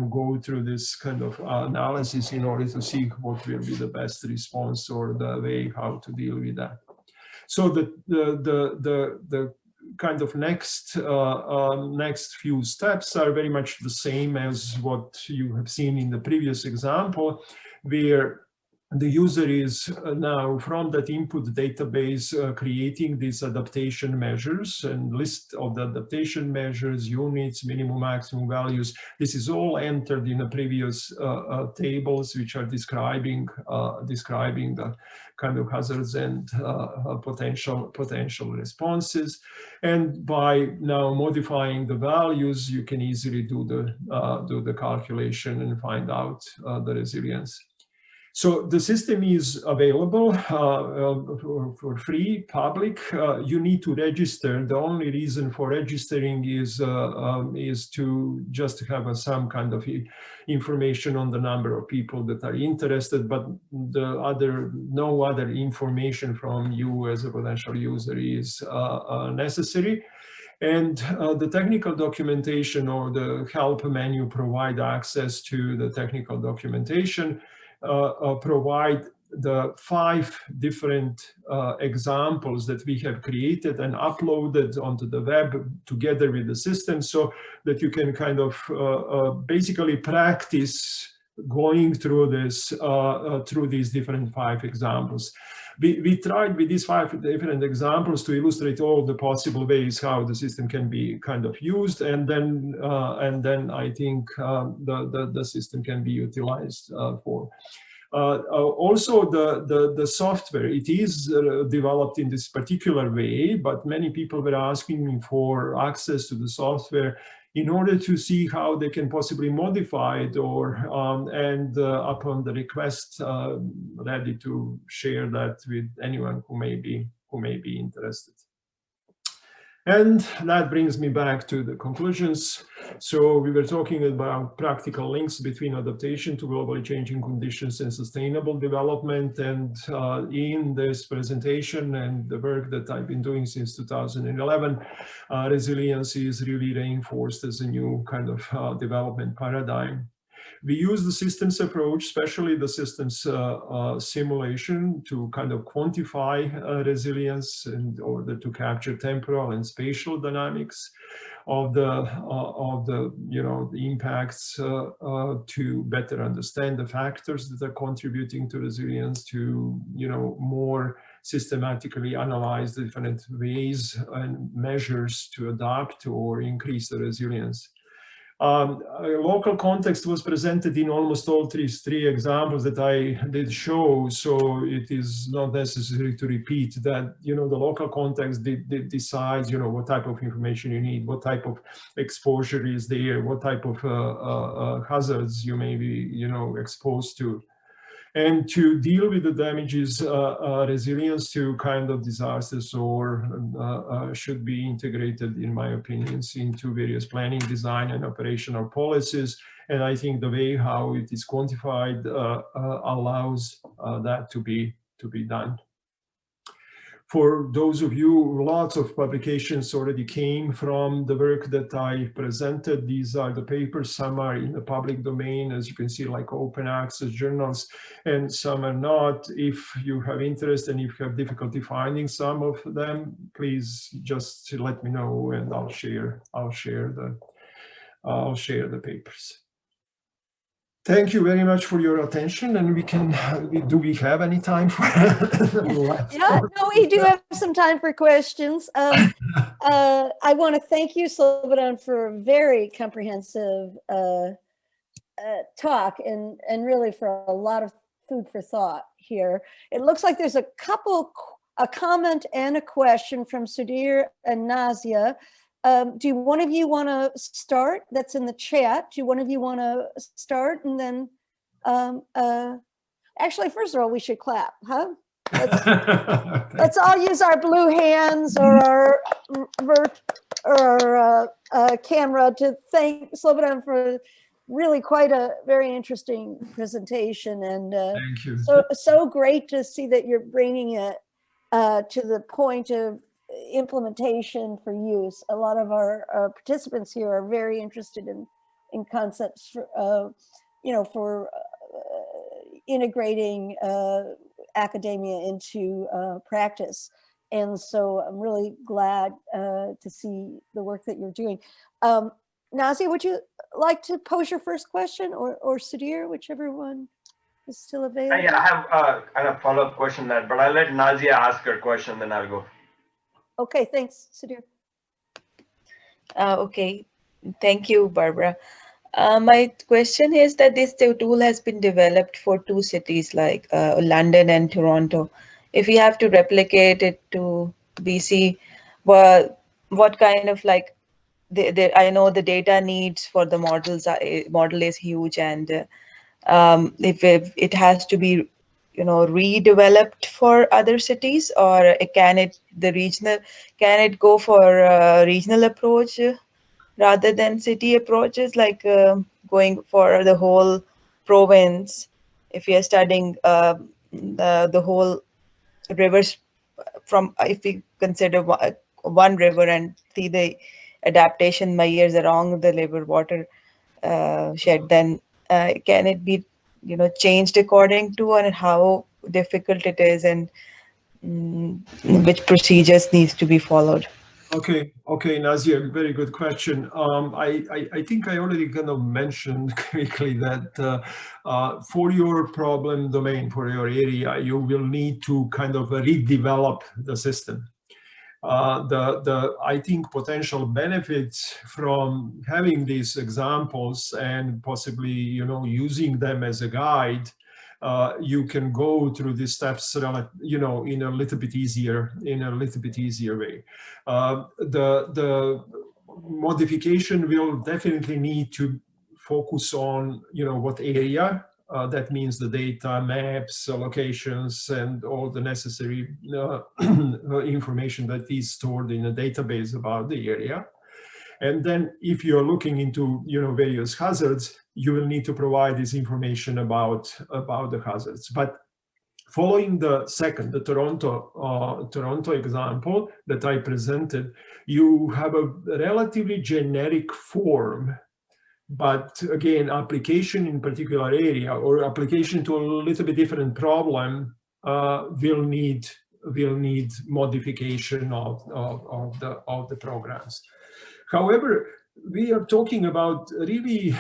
go through this kind of analysis in order to see what will be the best response or the way how to deal with that. So the kind of next few steps are very much the same as what you have seen in the previous example, where the user is now from that input database creating these adaptation measures and list of the adaptation measures, units, minimum, maximum values. This is all entered in the previous tables, which are describing the kind of hazards and potential responses. And by now modifying the values, you can easily do the calculation and find out the resilience. So the system is available for free, public. You need to register. The only reason for registering is to just have some kind of information on the number of people that are interested, but no other information from you as a potential user is necessary. And the technical documentation or the help menu provide access to the technical documentation. Provide the 5 different examples that we have created and uploaded onto the web together with the system, so that you can kind of basically practice going through this through these different 5 examples. We tried with these 5 different examples to illustrate all the possible ways how the system can be kind of used, and then I think the system can be utilized for. Also, the software, it is developed in this particular way, but many people were asking me for access to the software in order to see how they can possibly modify it, or upon the request, ready to share that with anyone who may be interested. And that brings me back to the conclusions. So we were talking about practical links between adaptation to globally changing conditions and sustainable development. And in this presentation and the work that I've been doing since 2011, resilience is really reinforced as a new kind of development paradigm. We use the systems approach, especially the systems simulation, to kind of quantify resilience in order to capture temporal and spatial dynamics of the impacts, to better understand the factors that are contributing to resilience, to more systematically analyze the different ways and measures to adapt or increase the resilience. A local context was presented in almost all three examples that I did show, so it is not necessary to repeat that. The local context decides, what type of information you need, what type of exposure is there, what type of hazards you may be, exposed to. And to deal with the damages, resilience to kind of disasters should be integrated, in my opinion, into various planning, design, and operational policies. And I think the way how it is quantified allows that to be done. For those of you, lots of publications already came from the work that I presented. These are the papers. Some are in the public domain, as you can see, like open access journals, and some are not. If you have interest and if you have difficulty finding some of them, please just let me know, and I'll share the papers. Thank you very much for your attention, and do we have any time for Yeah, no, we do have some time for questions. I want to thank you, Slobodan, for a very comprehensive talk, and really for a lot of food for thought here. It looks like there's a comment and a question from Sudhir and Nazia. Do one of you want to start? That's in the chat. Do one of you want to start? And then, actually, first of all, we should clap, huh? Let's all use our blue hands or our camera to thank Slobodan for really quite a very interesting presentation. And thank you. So great to see that you're bringing it to the point of implementation for use. A lot of our participants here are very interested in concepts for for integrating academia into practice, and so I'm really glad to see the work that you're doing. Nazia, would you like to pose your first question, or Sudhir, whichever one is still available? Yeah, I have kind of follow-up question that, but I'll let Nazia ask her question, then I'll go. Okay, thanks, Sudhir. Okay, thank you, Barbara. My question is that this tool has been developed for 2 cities like London and Toronto. If we have to replicate it to BC, well, what kind of I know the data needs for the model is huge, and if it has to be redeveloped for other cities, or can it go for a regional approach rather than city approaches, like going for the whole province? If we are studying the whole rivers if we consider one river and see the adaptation measures along the river water shed, then can it be changed according to and how difficult it is, and which procedures needs to be followed? Okay, Nazir, very good question. I think I already kind of mentioned quickly that for your problem domain, for your area, you will need to kind of redevelop the system. I think potential benefits from having these examples and possibly, using them as a guide, you can go through these steps, in a little bit easier way. The modification will definitely need to focus on, what area. That means the data, maps, locations, and all the necessary information that is stored in a database about the area. And then if you're looking into, various hazards, you will need to provide this information about the hazards. But following the Toronto example that I presented, you have a relatively generic form. But again, application in particular area or application to a little bit different problem will need modification of the programs. However, we are talking about a really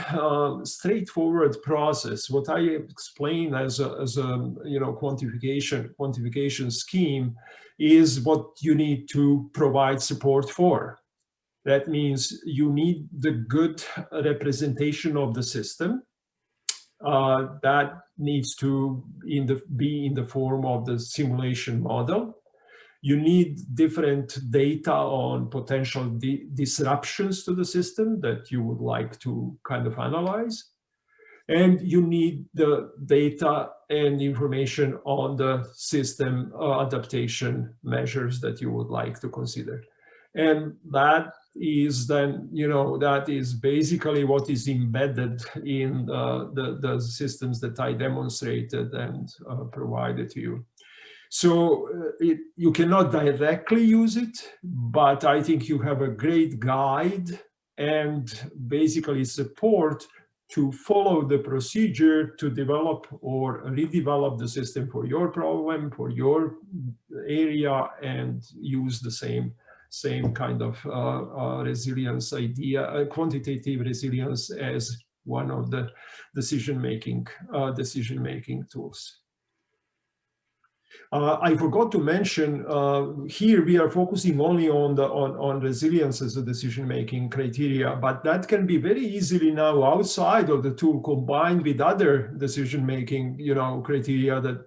straightforward process. What I explain as a quantification scheme is what you need to provide support for. That means you need the good representation of the system. That needs to be in the form of the simulation model. You need different data on potential disruptions to the system that you would like to kind of analyze. And you need the data and information on the system adaptation measures that you would like to consider. And that is then, that is basically what is embedded in the systems that I demonstrated and provided to you. So you cannot directly use it, but I think you have a great guide and basically support to follow the procedure to develop or redevelop the system for your problem, for your area, and use the same kind of resilience idea, quantitative resilience as one of the decision-making tools. I forgot to mention here we are focusing only on resilience as a decision-making criteria, but that can be very easily now outside of the tool combined with other decision-making criteria that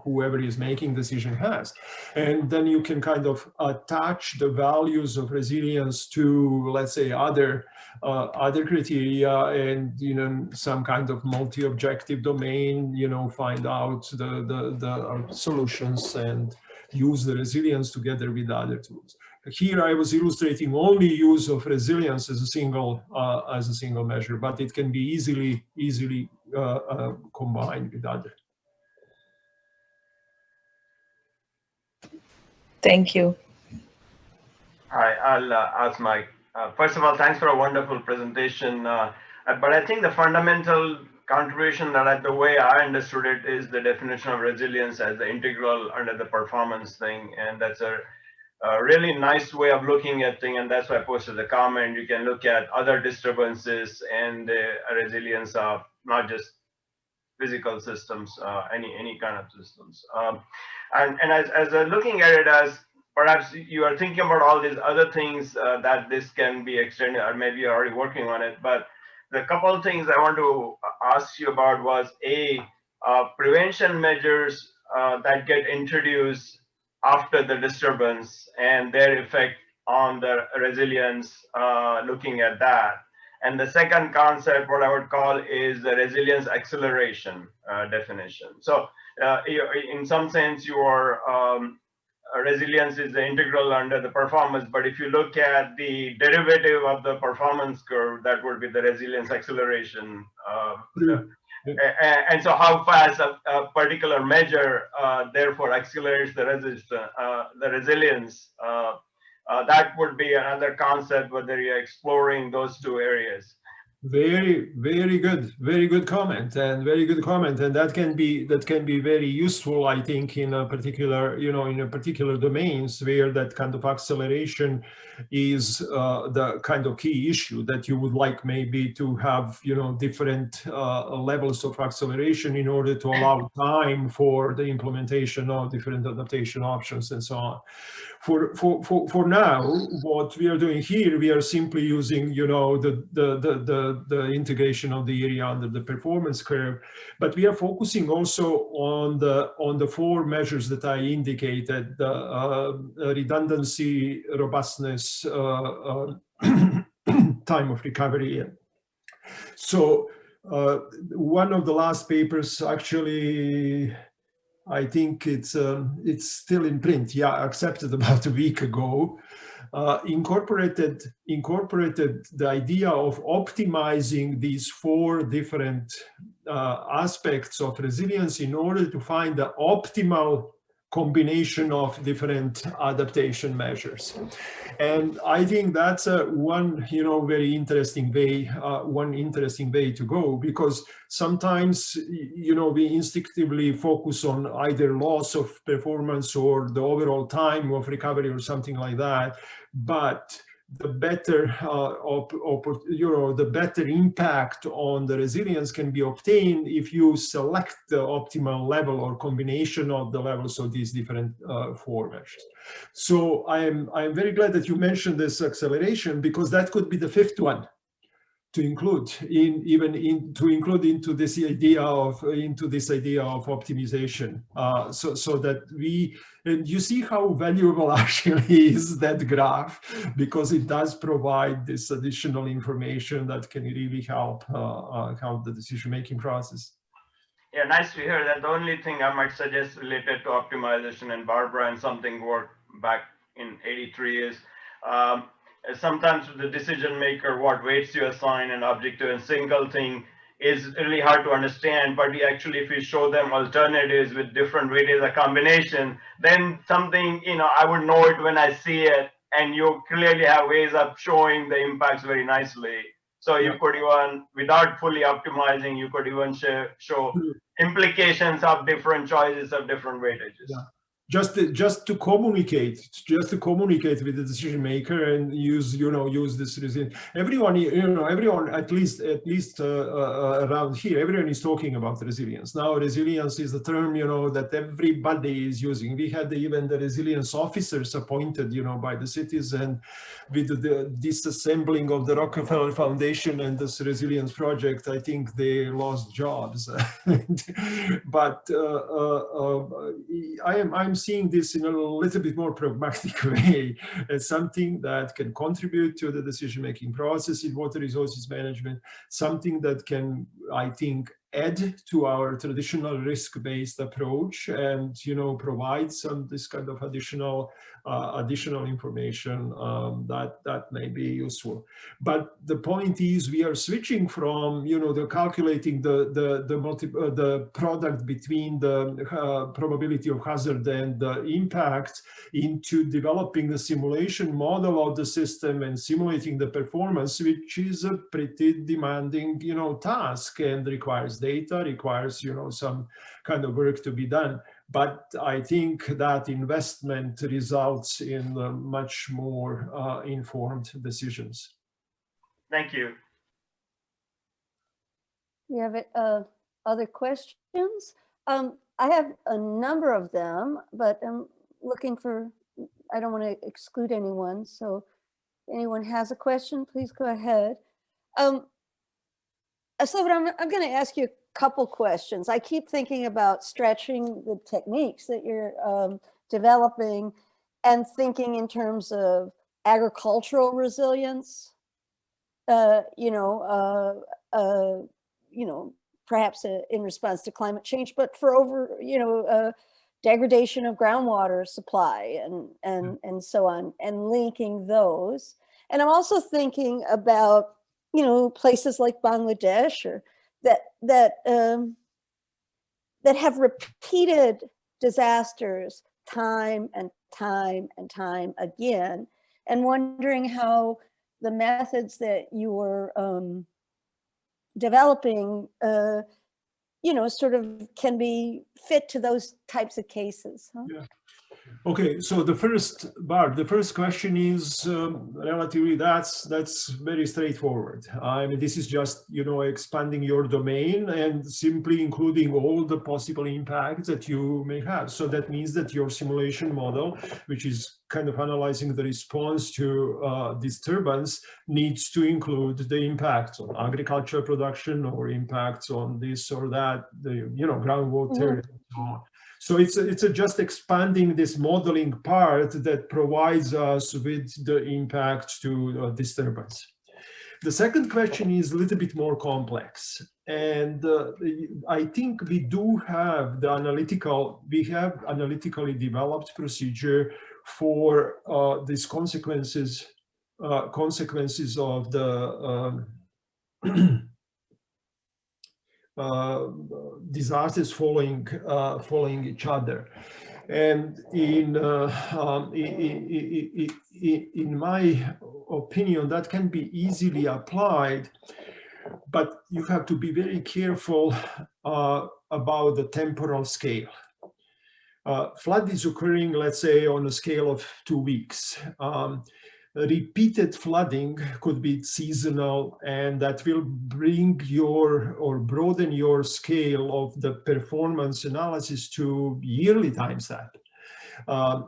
whoever is making decision has, and then you can kind of attach the values of resilience to, let's say, other criteria, and some kind of multi-objective domain, find out the solutions and use the resilience together with other tools. Here I was illustrating only use of resilience as a single measure, but it can be easily combined with other. Thank you. Hi, I'll ask Mike. First of all, thanks for a wonderful presentation. But I think the fundamental contribution that the way I understood it is the definition of resilience as the integral under the performance thing. And that's a really nice way of looking at things. And that's why I posted the comment. You can look at other disturbances and the resilience of not just physical systems, any kind of systems. And as I'm looking at it as perhaps you are thinking about all these other things that this can be extended, or maybe you're already working on it. But the couple of things I want to ask you about was prevention measures that get introduced after the disturbance and their effect on the resilience, looking at that. And the second concept, what I would call, is the resilience acceleration definition. So in some sense, your resilience is the integral under the performance, but if you look at the derivative of the performance curve, that would be the resilience acceleration. And so how fast a particular measure therefore accelerates the resilience, that would be another concept, whether you're exploring those two areas. Very good comment, and very good comment, and that can be very useful, I think, in a particular, in a particular domains where that kind of acceleration is the kind of key issue that you would like maybe to have, different levels of acceleration in order to allow time for the implementation of different adaptation options and so on. For now, what we are doing here, we are simply using, the integration of the area under the performance curve, but we are focusing also on the four measures that I indicated: redundancy, robustness, time of recovery. So one of the last papers, actually, I think it's still in print. Yeah, accepted about a week ago. Incorporated the idea of optimizing these four different aspects of resilience in order to find the optimal combination of different adaptation measures. And I think that's one, very interesting way, to go, because sometimes, we instinctively focus on either loss of performance or the overall time of recovery or something like that. But the better, the better impact on the resilience can be obtained if you select the optimal level or combination of the levels of these different four measures. So I'm very glad that you mentioned this acceleration, because that could be the fifth one to include into this idea of optimization, so that and you see how valuable actually is that graph, because it does provide this additional information that can really help the decision-making process. Yeah, nice to hear that. The only thing I might suggest related to optimization, and Barbara and something worked back in '83, is sometimes the decision maker, what weights you assign an objective and single thing is really hard to understand. But actually, if you show them alternatives with different weightage, a combination, then something, I would know it when I see it, and you clearly have ways of showing the impacts very nicely. So you could even, without fully optimizing, you could even show implications of different choices of different weightages. Yeah. Just to communicate with the decision maker and use this resilience. Everyone at least around here, everyone is talking about resilience now. Resilience is the term that everybody is using. We had even the resilience officers appointed by the cities, and with the disassembling of the Rockefeller Foundation and this resilience project, I think they lost jobs. But I'm seeing this in a little bit more pragmatic way as something that can contribute to the decision-making process in water resources management, something that can, I think, add to our traditional risk-based approach, and provide this kind of additional information that may be useful. But the point is, we are switching from the calculating the product between the probability of hazard and the impact into developing the simulation model of the system and simulating the performance, which is a pretty demanding task, and requires data, requires some kind of work to be done. But I think that investment results in much more informed decisions. Thank you. We have other questions. I have a number of them, but I'm looking for, I don't want to exclude anyone. So if anyone has a question, please go ahead. Slobodan, I'm going to ask you a couple questions. I keep thinking about stretching the techniques that you're developing, and thinking in terms of agricultural resilience, perhaps in response to climate change, but for degradation of groundwater supply and so on, and linking those. And I'm also thinking about places like Bangladesh, or that have repeated disasters time and time and time again, and wondering how the methods that you were developing, sort of can be fit to those types of cases. Huh? Yeah. Okay, so the first question is relatively, that's very straightforward. I mean, this is just, expanding your domain and simply including all the possible impacts that you may have. So that means that your simulation model, which is kind of analyzing the response to disturbance, needs to include the impacts on agricultural production or impacts on this or that, the groundwater, and so on. So it's just expanding this modeling part that provides us with the impact to disturbance. The second question is a little bit more complex, and I think we do have analytically developed procedure for these consequences of the disasters following each other, and in my opinion, that can be easily applied, but you have to be very careful about the temporal scale. Flood is occurring, let's say, on a scale of 2 weeks. Repeated flooding could be seasonal, and that will bring or broaden your scale of the performance analysis to yearly time step.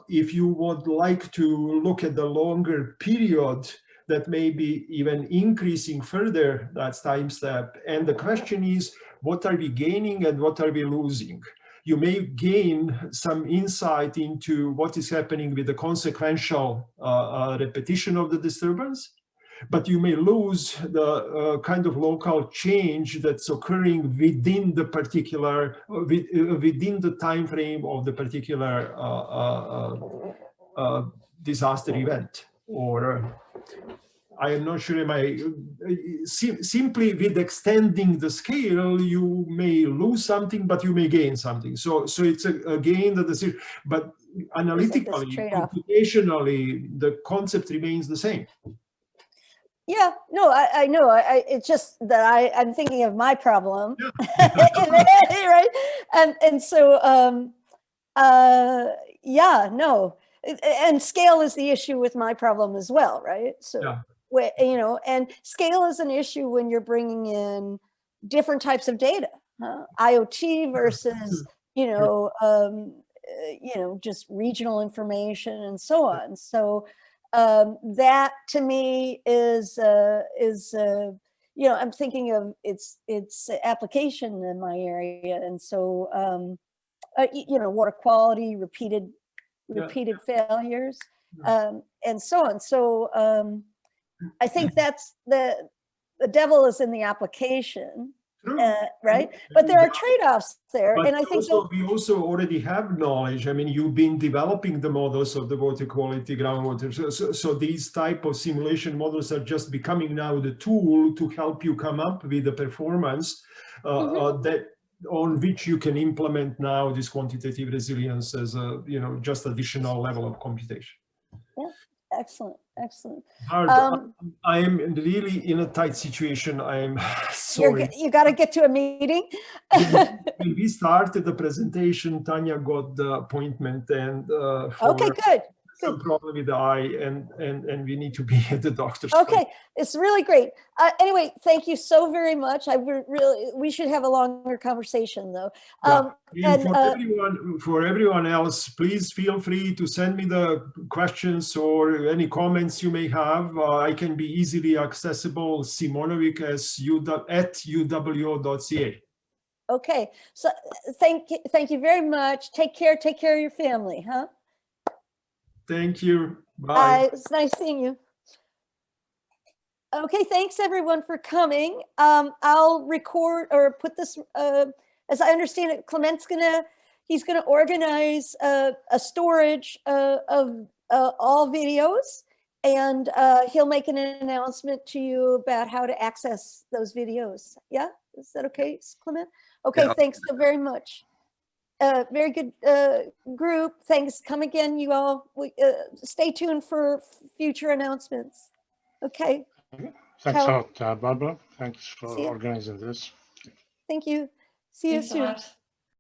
If you would like to look at the longer period, that may be even increasing further that time step. And the question is, what are we gaining and what are we losing? You may gain some insight into what is happening with the consequential repetition of the disturbance, but you may lose the kind of local change that's occurring within the particular, within the time frame of the particular disaster event. Or I am not sure, simply with extending the scale, you may lose something, but you may gain something. So it's a gain that the, but analytically, computationally, the concept remains the same. Yeah, no, I know. It's just that I'm thinking of my problem, right? And so, yeah, no, and scale is the issue with my problem as well, right? So. Yeah. And scale is an issue when you're bringing in different types of data, IoT versus, just regional information and so on. So that to me is I'm thinking of its application in my area, and so water quality, repeated failures, and so on. So. I think that's the devil is in the application, right? But there are trade-offs there, but and I think we also already have knowledge. I mean, you've been developing the models of the water quality, groundwater. So these type of simulation models are just becoming now the tool to help you come up with the performance that on which you can implement now this quantitative resilience as a just additional level of computation. Yeah. Excellent. I am really in a tight situation. I'm sorry. You got to get to a meeting. When we started the presentation, Tanya got the appointment, and okay, good. Some problem with the eye, and we need to be at the doctor's. Okay, it's really great. Anyway, thank you so very much. We should have a longer conversation though. And for everyone else, please feel free to send me the questions or any comments you may have. I can be easily accessible. Simonovic at uwo.ca. Okay, so thank you very much. Take care of your family, huh? Thank you. Bye. It's nice seeing you. Okay, thanks everyone for coming. I'll record or put this, as I understand it, Clement's he's gonna organize a storage of all videos, and he'll make an announcement to you about how to access those videos. Yeah, is that okay, Clement? Okay, yeah. Thanks so very much. Very good group. Thanks. Come again, you all. Stay tuned for future announcements. Okay. Thanks a lot, Barbara. Thanks for See you. organizing this. Thank you. See you Thanks so soon. much.